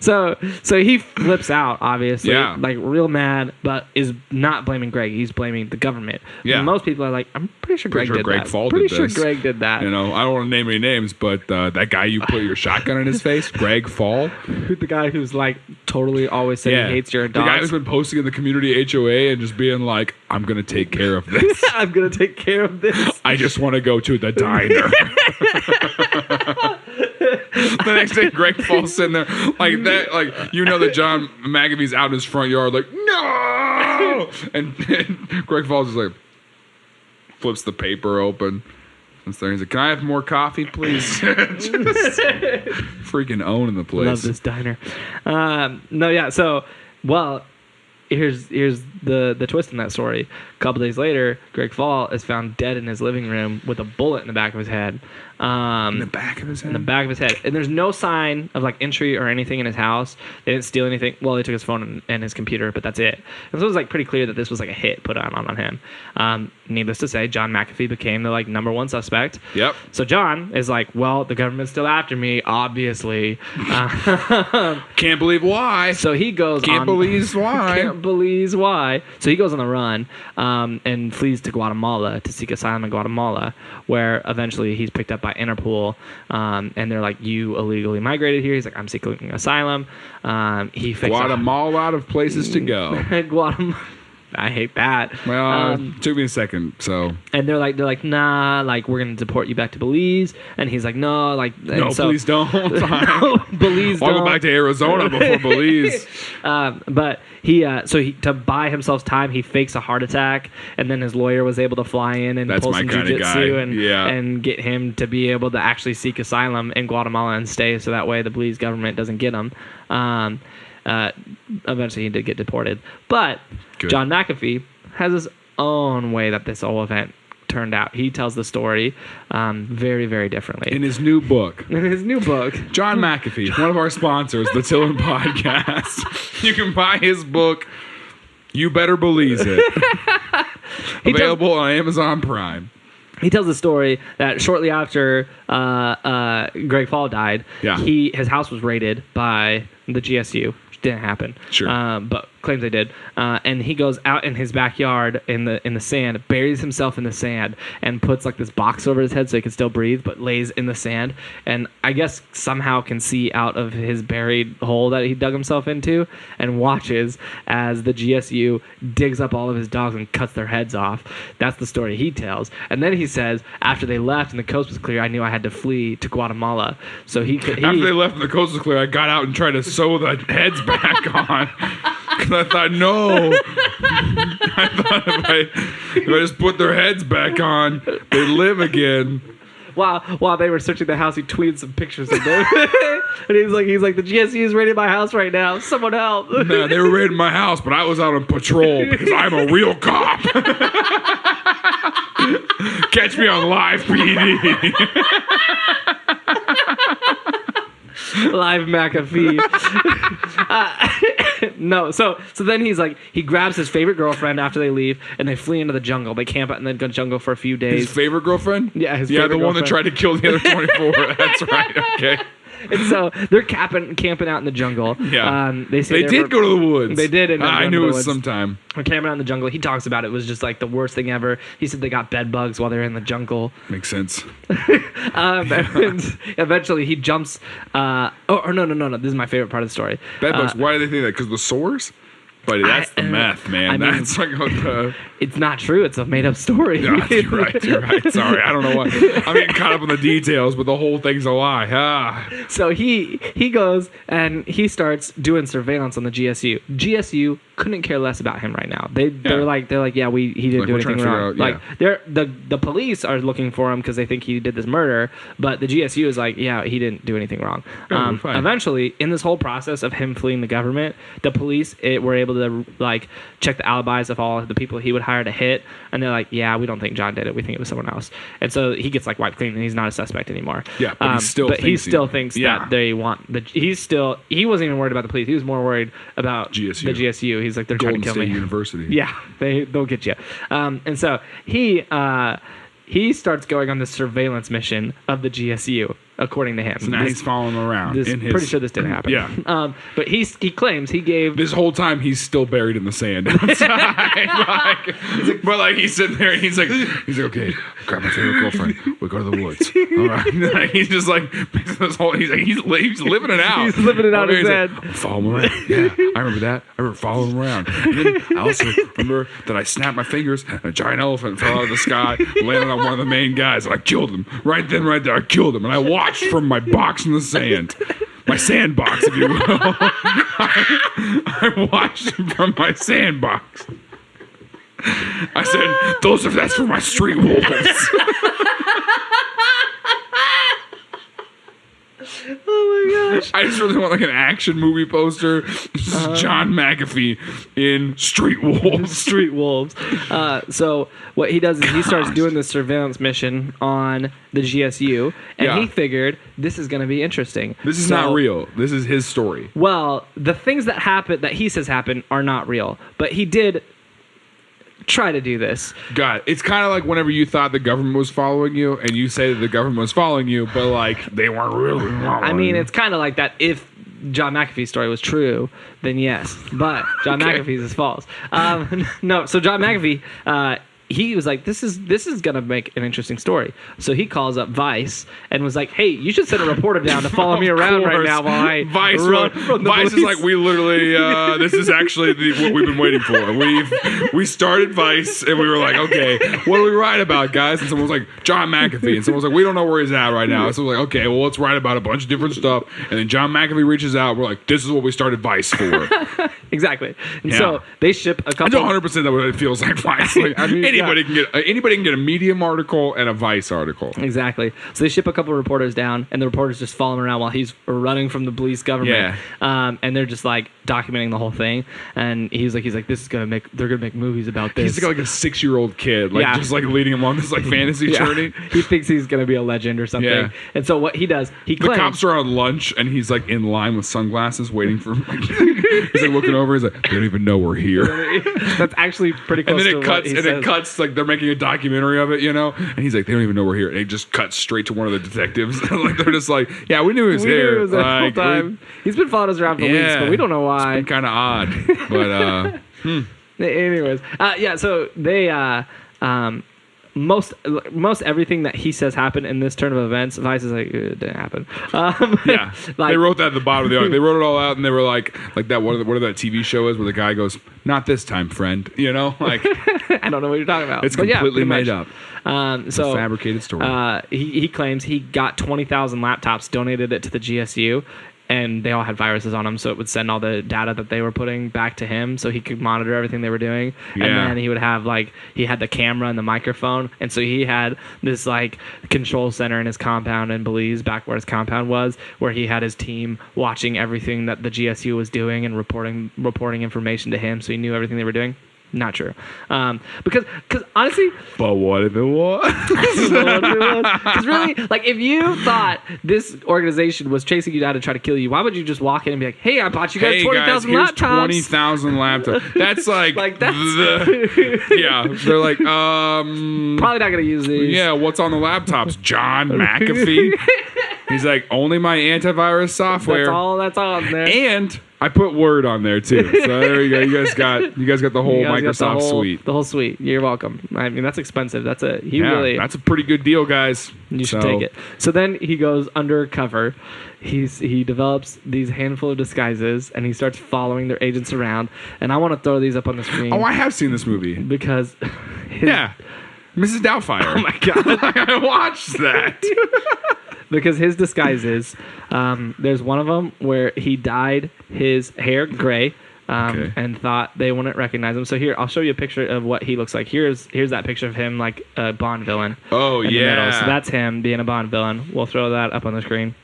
[SPEAKER 1] So he flips out, obviously,
[SPEAKER 2] Yeah.
[SPEAKER 1] like real mad, but is not blaming Greg. He's blaming the government.
[SPEAKER 2] Yeah.
[SPEAKER 1] Most people are like, I'm pretty sure Greg did that.
[SPEAKER 2] Fall
[SPEAKER 1] pretty
[SPEAKER 2] did
[SPEAKER 1] sure
[SPEAKER 2] this.
[SPEAKER 1] Greg did that.
[SPEAKER 2] You know, I don't want to name any names, but that guy you put your shotgun in his face, Greg Fall.
[SPEAKER 1] The guy who's like totally always saying he hates your dogs.
[SPEAKER 2] The guy who's been posting in the community HOA and just being like, I'm going to take care of this.
[SPEAKER 1] I'm going to take care of this.
[SPEAKER 2] I just want to go to the diner. The next day, Greg Fall's sitting there like that, like you know that John McAfee's out in his front yard, like no, and Greg Fall's just like flips the paper open. And he's like, "Can I have more coffee, please?" Just freaking owning the place.
[SPEAKER 1] Love this diner. No, yeah. So, well, here's the twist in that story. A couple days later, Greg Fall is found dead in his living room with a bullet in the back of his head.
[SPEAKER 2] In the back of his head?
[SPEAKER 1] In the back of his head. And there's no sign of like entry or anything in his house. They didn't steal anything. Well, they took his phone and his computer, but that's it. And so it was like pretty clear that this was like a hit put on him. Needless to say, John McAfee became the like number one suspect.
[SPEAKER 2] Yep.
[SPEAKER 1] So John is like, well, the government's still after me, obviously.
[SPEAKER 2] Can't believe why.
[SPEAKER 1] So he goes
[SPEAKER 2] Can't believe why.
[SPEAKER 1] Can't believe why. So he goes on the run and flees to Guatemala to seek asylum in Guatemala, where eventually he's picked up by Interpol, and they're like, you illegally migrated here. He's like, I'm seeking asylum. He fixed
[SPEAKER 2] Guatemala out of places to go.
[SPEAKER 1] Guatemala. I hate that.
[SPEAKER 2] Well, it took me a second, so.
[SPEAKER 1] And they're like, nah, like we're gonna deport you back to Belize. And he's like, no, like,
[SPEAKER 2] no, please don't.
[SPEAKER 1] No, Belize.
[SPEAKER 2] I'll go back to Arizona before Belize.
[SPEAKER 1] But he to buy himself time, he fakes a heart attack, and then his lawyer was able to fly in and pull some jujitsu and get him to be able to actually seek asylum in Guatemala and stay, so that way the Belize government doesn't get him. Eventually he did get deported. But good. John McAfee has his own way that this whole event turned out. He tells the story very, very differently.
[SPEAKER 2] In his new book.
[SPEAKER 1] John
[SPEAKER 2] McAfee, one of our sponsors, the Tillin Podcast. You can buy his book, You Better Belize It. Available on Amazon Prime.
[SPEAKER 1] He tells the story that shortly after Greg Fall died, his house was raided by the GSU. Didn't happen.
[SPEAKER 2] Sure.
[SPEAKER 1] But claims they did. And he goes out in his backyard in the sand, buries himself in the sand, and puts like this box over his head so he can still breathe, but lays in the sand. And I guess somehow can see out of his buried hole that he dug himself into, and watches as the GSU digs up all of his dogs and cuts their heads off. That's the story he tells. And then he says, after they left and the coast was clear, I knew I had to flee to Guatemala. So after
[SPEAKER 2] they left and the coast was clear, I got out and tried to sew the heads back on. Because I thought, no. I thought if I just put their heads back on, they live again.
[SPEAKER 1] While they were searching the house, he tweeted some pictures of them. And he's like, the GSU is raiding my house right now. Someone help.
[SPEAKER 2] No, they were raiding my house, but I was out on patrol because I'm a real cop. Catch me on live PD.
[SPEAKER 1] Live McAfee. No, so then he's like, he grabs his favorite girlfriend after they leave, and they flee into the jungle. They camp out in the jungle for a few days.
[SPEAKER 2] His favorite girlfriend?
[SPEAKER 1] Yeah, his favorite girlfriend.
[SPEAKER 2] The one that tried to kill the other 24. That's right. Okay.
[SPEAKER 1] And so they're camping out in the jungle.
[SPEAKER 2] Yeah.
[SPEAKER 1] They
[SPEAKER 2] did go to the woods.
[SPEAKER 1] They did.
[SPEAKER 2] I knew it was sometime.
[SPEAKER 1] They're camping out in the jungle. He talks about it was just like the worst thing ever. He said they got bed bugs while they're in the jungle.
[SPEAKER 2] Makes sense.
[SPEAKER 1] And eventually he jumps. No. This is my favorite part of the story.
[SPEAKER 2] Bed bugs. Why do they think that? Because of the sores? But that's the meth, man. That's like
[SPEAKER 1] it's not true. It's a made-up story.
[SPEAKER 2] No, you're right. Sorry, I don't know what. I'm getting caught up in the details, but the whole thing's a lie.
[SPEAKER 1] So he goes and he starts doing surveillance on the GSU. GSU couldn't care less about him right now. They're like, yeah, he didn't do anything wrong. Like the police are looking for him because they think he did this murder, but the GSU is like, yeah, he didn't do anything wrong. Eventually, in this whole process of him fleeing the government, the police were able to like check the alibis of all of the people he would hire to hit, and they're like, yeah, we don't think John did it. We think it was someone else. And so he gets like wiped clean, and he's not a suspect anymore.
[SPEAKER 2] Yeah, but he still thinks
[SPEAKER 1] that they want he wasn't even worried about the police. He was more worried about the GSU. He's like, they're
[SPEAKER 2] Golden
[SPEAKER 1] trying to kill
[SPEAKER 2] State
[SPEAKER 1] me.
[SPEAKER 2] University.
[SPEAKER 1] Yeah, they'll get you. And so he starts going on this surveillance mission of the GSU, according to him.
[SPEAKER 2] So now he's following them around.
[SPEAKER 1] Pretty sure this didn't happen.
[SPEAKER 2] Yeah.
[SPEAKER 1] But he claims he gave...
[SPEAKER 2] This whole time, he's still buried in the sand outside. He's sitting there, and he's like, okay, grab my favorite girlfriend. We go to the woods. All right. He's just like, he's living it out.
[SPEAKER 1] He's living it out in his head.
[SPEAKER 2] Like, follow him around. Yeah, I remember that. I remember following him around. And then I also remember that I snapped my fingers, and a giant elephant fell out of the sky, landed on one of the main guys, and I killed him. Right then, right there, I killed him. And I watched from my box in the sand. My sandbox, if you will. I watched him from my sandbox. I said, that's for my street wolves.
[SPEAKER 1] Oh my gosh.
[SPEAKER 2] I just really want like an action movie poster. John McAfee in Street Wolves.
[SPEAKER 1] Street Wolves. So what he does is he starts doing this surveillance mission on the GSU, and he figured this is going to be interesting.
[SPEAKER 2] This is not real. This is his story.
[SPEAKER 1] Well, the things that he says happen are not real, but he did try to do this.
[SPEAKER 2] God, it's kind of like whenever you thought the government was following you, and you say that the government was following you, but like they weren't really following
[SPEAKER 1] I mean, it's kind of like that. If John McAfee's story was true, then yes, but John McAfee's is false. No, so John McAfee, he was like, this is gonna make an interesting story. So he calls up Vice and was like, hey, you should send a reporter down to follow me around right now while I run from the
[SPEAKER 2] Vice
[SPEAKER 1] police.
[SPEAKER 2] is like, we literally this is actually what we've been waiting for. We started Vice and we were like, okay, what do we write about, guys? And someone was like, John McAfee, and someone was like, we don't know where he's at right now. So we're like, okay, well, let's write about a bunch of different stuff. And then John McAfee reaches out. We're like, this is what we started Vice for.
[SPEAKER 1] Exactly. And so they ship a couple.
[SPEAKER 2] I know 100% that what it feels like Vice. Like, I mean, anybody can get a Medium article and a Vice article.
[SPEAKER 1] Exactly. So they ship a couple of reporters down, and the reporters just follow him around while he's running from the Belize government. Yeah. And they're just like documenting the whole thing. And he's like, they're gonna make movies about this.
[SPEAKER 2] He's like a 6-year-old kid, like just like leading him on this like fantasy journey.
[SPEAKER 1] He thinks he's gonna be a legend or something. Yeah. And so what he does,
[SPEAKER 2] the cops are on lunch, and he's like in line with sunglasses, waiting for. He's like looking over. He's like, they don't even know we're here.
[SPEAKER 1] That's actually pretty close.
[SPEAKER 2] And then it cuts like they're making a documentary of it, you know. And he's like, they don't even know we're here. And it just cuts straight to one of the detectives. Like they're just like, yeah, we knew he was here.
[SPEAKER 1] Knew he was there the whole time. He's been following us around for weeks, but we don't know why.
[SPEAKER 2] It's been kind of odd, but
[SPEAKER 1] anyways, So they most everything that he says happened in this turn of events, Vice is like, it didn't happen.
[SPEAKER 2] They wrote that at the bottom of the article. They wrote it all out, and they were like that whatever that TV show is where the guy goes, not this time, friend. You know, like
[SPEAKER 1] I don't know what you're talking about.
[SPEAKER 2] It's completely made up.
[SPEAKER 1] So
[SPEAKER 2] fabricated story.
[SPEAKER 1] He claims he got 20,000 laptops, donated it to the GSU, and they all had viruses on them, so it would send all the data that they were putting back to him so he could monitor everything they were doing. Yeah. And then he would have, he had the camera and the microphone, and so he had this, control center in his compound in Belize, back where his compound was, where he had his team watching everything that the GSU was doing and reporting information to him, so he knew everything they were doing. Not true. Because honestly...
[SPEAKER 2] But what if it was?
[SPEAKER 1] Because really, if you thought this organization was chasing you down to try to kill you, why would you just walk in and be like, hey, I bought you guys 20,000 laptops.
[SPEAKER 2] 20,000 laptops. That's they're like,
[SPEAKER 1] probably not going to use these.
[SPEAKER 2] Yeah, what's on the laptops? John McAfee? He's like, only my antivirus software.
[SPEAKER 1] That's all that's on there.
[SPEAKER 2] And... I put Word on there too, so there you go. You guys got the whole Microsoft suite.
[SPEAKER 1] The whole suite. You're welcome. I mean, that's expensive. That's a
[SPEAKER 2] pretty good deal, guys.
[SPEAKER 1] You should take it. So then he goes undercover. He develops these handful of disguises, and he starts following their agents around. And I want to throw these up on the screen.
[SPEAKER 2] Oh, I have seen this movie
[SPEAKER 1] because.
[SPEAKER 2] Mrs. Doubtfire.
[SPEAKER 1] Oh my god,
[SPEAKER 2] I watched that.
[SPEAKER 1] Because his disguises, there's one of them where he dyed his hair gray, and thought they wouldn't recognize him. So here, I'll show you a picture of what he looks like. Here's that picture of him like a Bond villain.
[SPEAKER 2] Oh,
[SPEAKER 1] in the
[SPEAKER 2] yeah.
[SPEAKER 1] middle. So that's him being a Bond villain. We'll throw that up on the screen.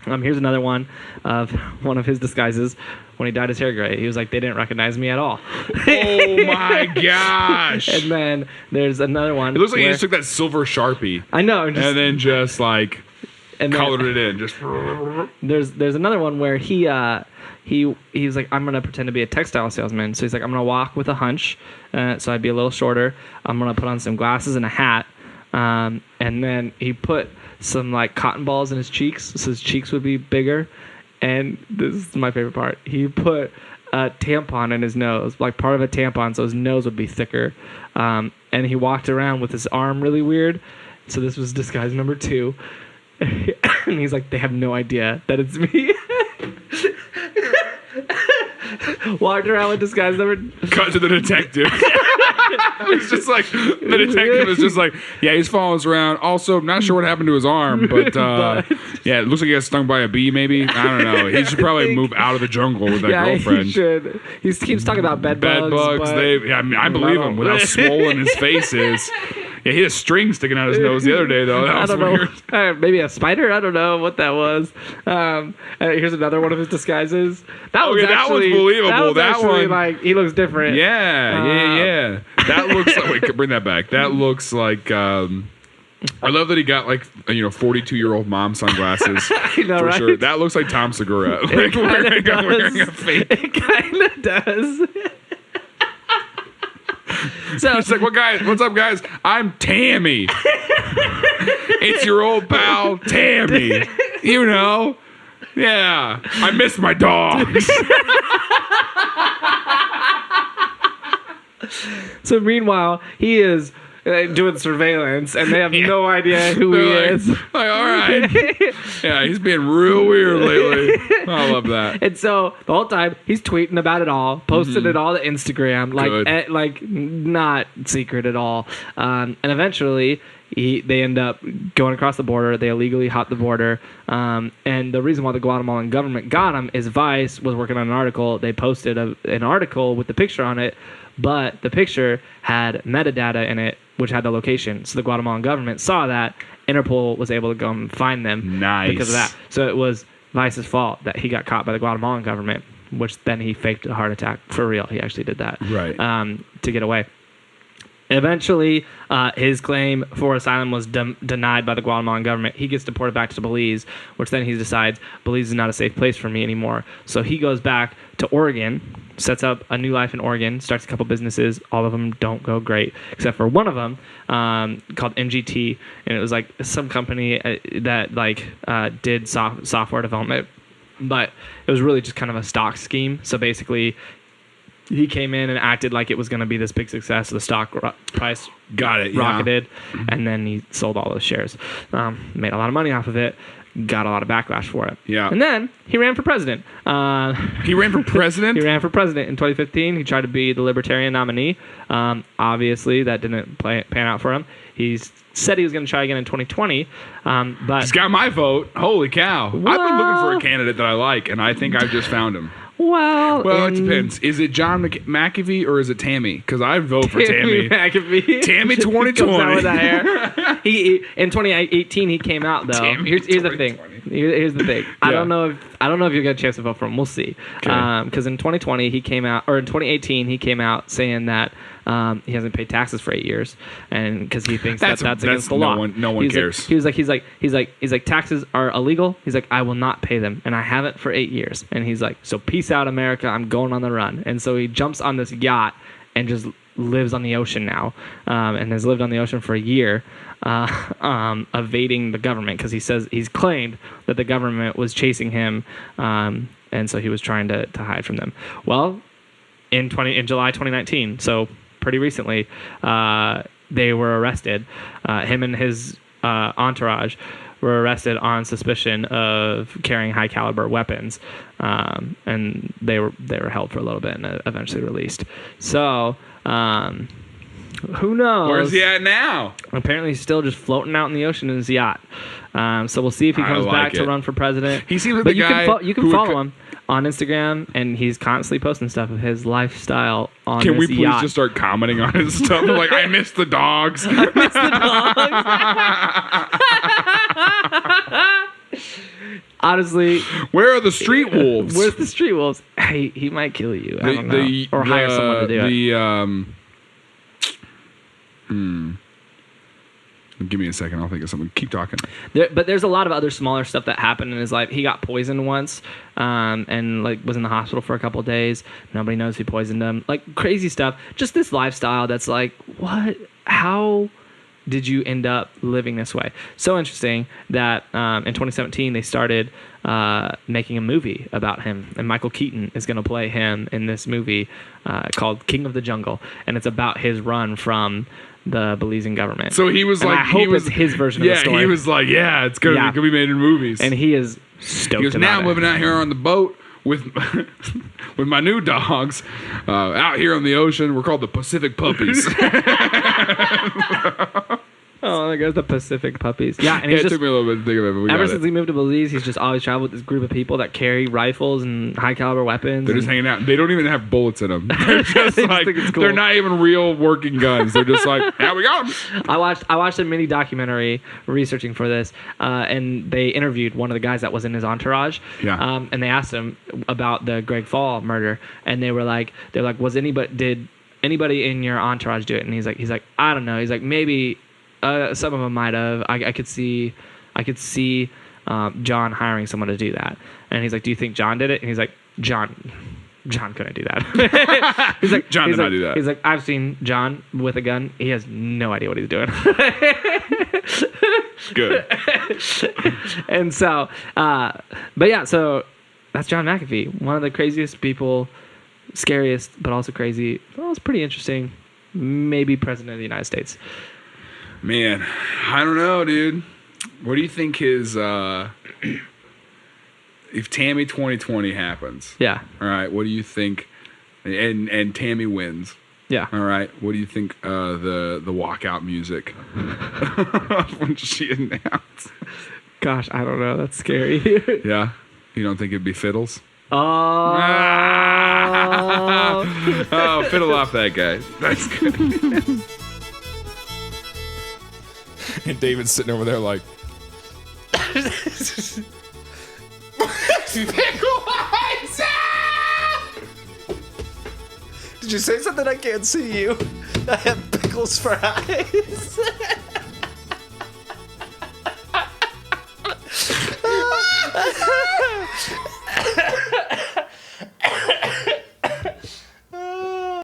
[SPEAKER 1] Here's another one of one of his disguises. When he dyed his hair gray, he was like, they didn't recognize me at all.
[SPEAKER 2] Oh my gosh.
[SPEAKER 1] And then there's another one.
[SPEAKER 2] It looks like he just took that silver Sharpie.
[SPEAKER 1] I know.
[SPEAKER 2] And then just like colored it in. Just
[SPEAKER 1] there's another one where he's like, I'm gonna pretend to be a textile salesman. So he's like, I'm gonna walk with a hunch, so I'd be a little shorter. I'm gonna put on some glasses and a hat, and then he put some like cotton balls in his cheeks, so his cheeks would be bigger. And this is my favorite part. He put a tampon in his nose, like part of a tampon, so his nose would be thicker. And he walked around with his arm really weird. So this was disguise number 2. And he's like, they have no idea that it's me. Walked around with disguise number...
[SPEAKER 2] Cut to the detective. It's just like, the detective is just like, yeah, he's following us around. Also, not sure what happened to his arm, but yeah, it looks like he got stung by a bee, maybe. I don't know. He should probably move out of the jungle with that girlfriend.
[SPEAKER 1] He should. He keeps talking about bed bugs.
[SPEAKER 2] I believe him with how swollen his face is. Yeah, he had a string sticking out his nose the other day, though. That was weird.
[SPEAKER 1] Maybe a spider? I don't know what that was. Here's another one of his disguises. That was
[SPEAKER 2] believable. That one,
[SPEAKER 1] like, he looks different.
[SPEAKER 2] Yeah. That looks like... Wait, bring that back. That looks like... I love that he got, like, 42-year-old mom sunglasses.
[SPEAKER 1] I know,
[SPEAKER 2] for
[SPEAKER 1] right?
[SPEAKER 2] sure. That looks like Tom Segura. Like, wearing a fake...
[SPEAKER 1] It kind of does.
[SPEAKER 2] So it's like, what's up, guys? I'm Tammy. It's your old pal, Tammy. You know? Yeah. I miss my dogs.
[SPEAKER 1] So meanwhile, he is doing surveillance, and they have no idea who he is.
[SPEAKER 2] Like, all right. Yeah, he's being real weird lately. I love that.
[SPEAKER 1] And so the whole time, he's tweeting about it all, posting it all to Instagram, like not secret at all. And eventually, they end up going across the border. They illegally hop the border. And the reason why the Guatemalan government got him is Vice was working on an article. They posted an article with the picture on it, but the picture had metadata in it, which had the location. So the Guatemalan government saw that. Interpol was able to go and find them because of that. So it was Vice's fault that he got caught by the Guatemalan government, which then he faked a heart attack for real. He actually did that to get away. Eventually, his claim for asylum was denied by the Guatemalan government. He gets deported back to Belize, which then he decides Belize is not a safe place for me anymore. So he goes back to Oregon, sets up a new life in Oregon, starts a couple businesses. All of them don't go great, except for one of them called NGT, and it was like some company that did software development, but it was really just kind of a stock scheme. So basically, he came in and acted like it was going to be this big success. The stock price rocketed, and then he sold all those shares. Made a lot of money off of it. Got a lot of backlash for it.
[SPEAKER 2] Yeah.
[SPEAKER 1] And then he ran for president.
[SPEAKER 2] He ran for president?
[SPEAKER 1] He ran for president in 2015. He tried to be the Libertarian nominee. Obviously, that didn't pan out for him. He said he was going to try again in 2020. But
[SPEAKER 2] he's got my vote. Holy cow. I've been looking for a candidate that I like, and I think I've just found him.
[SPEAKER 1] Well,
[SPEAKER 2] it depends. Is it John McAfee or is it Tammy? Because I vote for Tammy.
[SPEAKER 1] McAfee.
[SPEAKER 2] Tammy 2020.
[SPEAKER 1] Comes out with that hair. He in 2018 he came out though.
[SPEAKER 2] Tammy
[SPEAKER 1] here's the thing. Here's the thing. I don't know if you'll get a chance to vote for him. We'll see. Because in 2020 he came out, or in 2018 he came out saying that he hasn't paid taxes for 8 years, and because he thinks that's against the law.
[SPEAKER 2] No one cares.
[SPEAKER 1] He's like taxes are illegal. He's like, I will not pay them, and I haven't for 8 years. And he's like, so peace out, America. I'm going on the run. And so he jumps on this yacht and just lives on the ocean now, and has lived on the ocean for a year, evading the government because he's claimed that the government was chasing him, and so he was trying to hide from them. Well, in July 2019, so pretty recently, they were arrested. Him and his entourage were arrested on suspicion of carrying high caliber weapons, and they were held for a little bit and eventually released. So who knows?
[SPEAKER 2] Where's he at now?
[SPEAKER 1] Apparently he's still just floating out in the ocean in his yacht. So we'll see if he comes back to run for president.
[SPEAKER 2] He seems like the guy
[SPEAKER 1] you can follow him on Instagram, and he's constantly posting stuff of his lifestyle on
[SPEAKER 2] Can we
[SPEAKER 1] this
[SPEAKER 2] please
[SPEAKER 1] yacht.
[SPEAKER 2] just start commenting on his stuff? Like, I miss the dogs.
[SPEAKER 1] Honestly,
[SPEAKER 2] Where are the street wolves?
[SPEAKER 1] where's the street wolves? Hey, he might kill you. I don't know. Or hire someone to do it.
[SPEAKER 2] Give me a second. I'll think of something. Keep talking.
[SPEAKER 1] But there's a lot of other smaller stuff that happened in his life. He got poisoned once, and like was in the hospital for a couple of days. Nobody knows who poisoned him. Like crazy stuff. Just this lifestyle that's like, what? How did you end up living this way? So interesting that in 2017 they started making a movie about him, and Michael Keaton is going to play him in this movie called King of the Jungle, and it's about his run from the Belizean government.
[SPEAKER 2] So he was
[SPEAKER 1] and
[SPEAKER 2] like,
[SPEAKER 1] I hope it's his version of the story.
[SPEAKER 2] Yeah, he was like, yeah, it's gonna be made in movies.
[SPEAKER 1] And he is stoked.
[SPEAKER 2] He goes, now I'm living out here on the boat with with my new dogs out here on the ocean. We're called the Pacific Puppies.
[SPEAKER 1] Oh, there goes the Pacific Puppies. Yeah, and
[SPEAKER 2] It
[SPEAKER 1] he's
[SPEAKER 2] took me a little bit to think of it, but we
[SPEAKER 1] ever
[SPEAKER 2] got
[SPEAKER 1] since
[SPEAKER 2] it.
[SPEAKER 1] he moved to Belize, he's just always traveled with this group of people that carry rifles and high caliber weapons.
[SPEAKER 2] They're just hanging out. They don't even have bullets in them. They're just
[SPEAKER 1] They just
[SPEAKER 2] like,
[SPEAKER 1] think it's cool.
[SPEAKER 2] they're not even real working guns. They're just like, yeah, we got them.
[SPEAKER 1] I watched a mini documentary researching for this, and they interviewed one of the guys that was in his entourage.
[SPEAKER 2] Yeah.
[SPEAKER 1] And they asked him about the Greg Fall murder, and they're like, did anybody in your entourage do it? And he's like, I don't know. He's like, maybe some of them might have. I could see John hiring someone to do that. And he's like, do you think John did it? And he's like, John couldn't do that. He's like,
[SPEAKER 2] John did not do that.
[SPEAKER 1] He's like, I've seen John with a gun. He has no idea what he's doing.
[SPEAKER 2] Good.
[SPEAKER 1] And so, but yeah, so that's John McAfee, one of the craziest people, scariest, but also crazy. Well, it's pretty interesting. Maybe president of the United States.
[SPEAKER 2] Man, I don't know, dude. What do you think his if Tammy 2020 happens?
[SPEAKER 1] Yeah.
[SPEAKER 2] All right, what do you think? And Tammy wins.
[SPEAKER 1] Yeah.
[SPEAKER 2] All right, what do you think? The walkout music when she announced.
[SPEAKER 1] Gosh, I don't know. That's scary.
[SPEAKER 2] Yeah, you don't think it'd be fiddles?
[SPEAKER 1] Oh.
[SPEAKER 2] Oh, fiddle off that guy. That's good.
[SPEAKER 3] And David's sitting over there like,
[SPEAKER 4] Did you say something? I can't see you. I have pickles for eyes.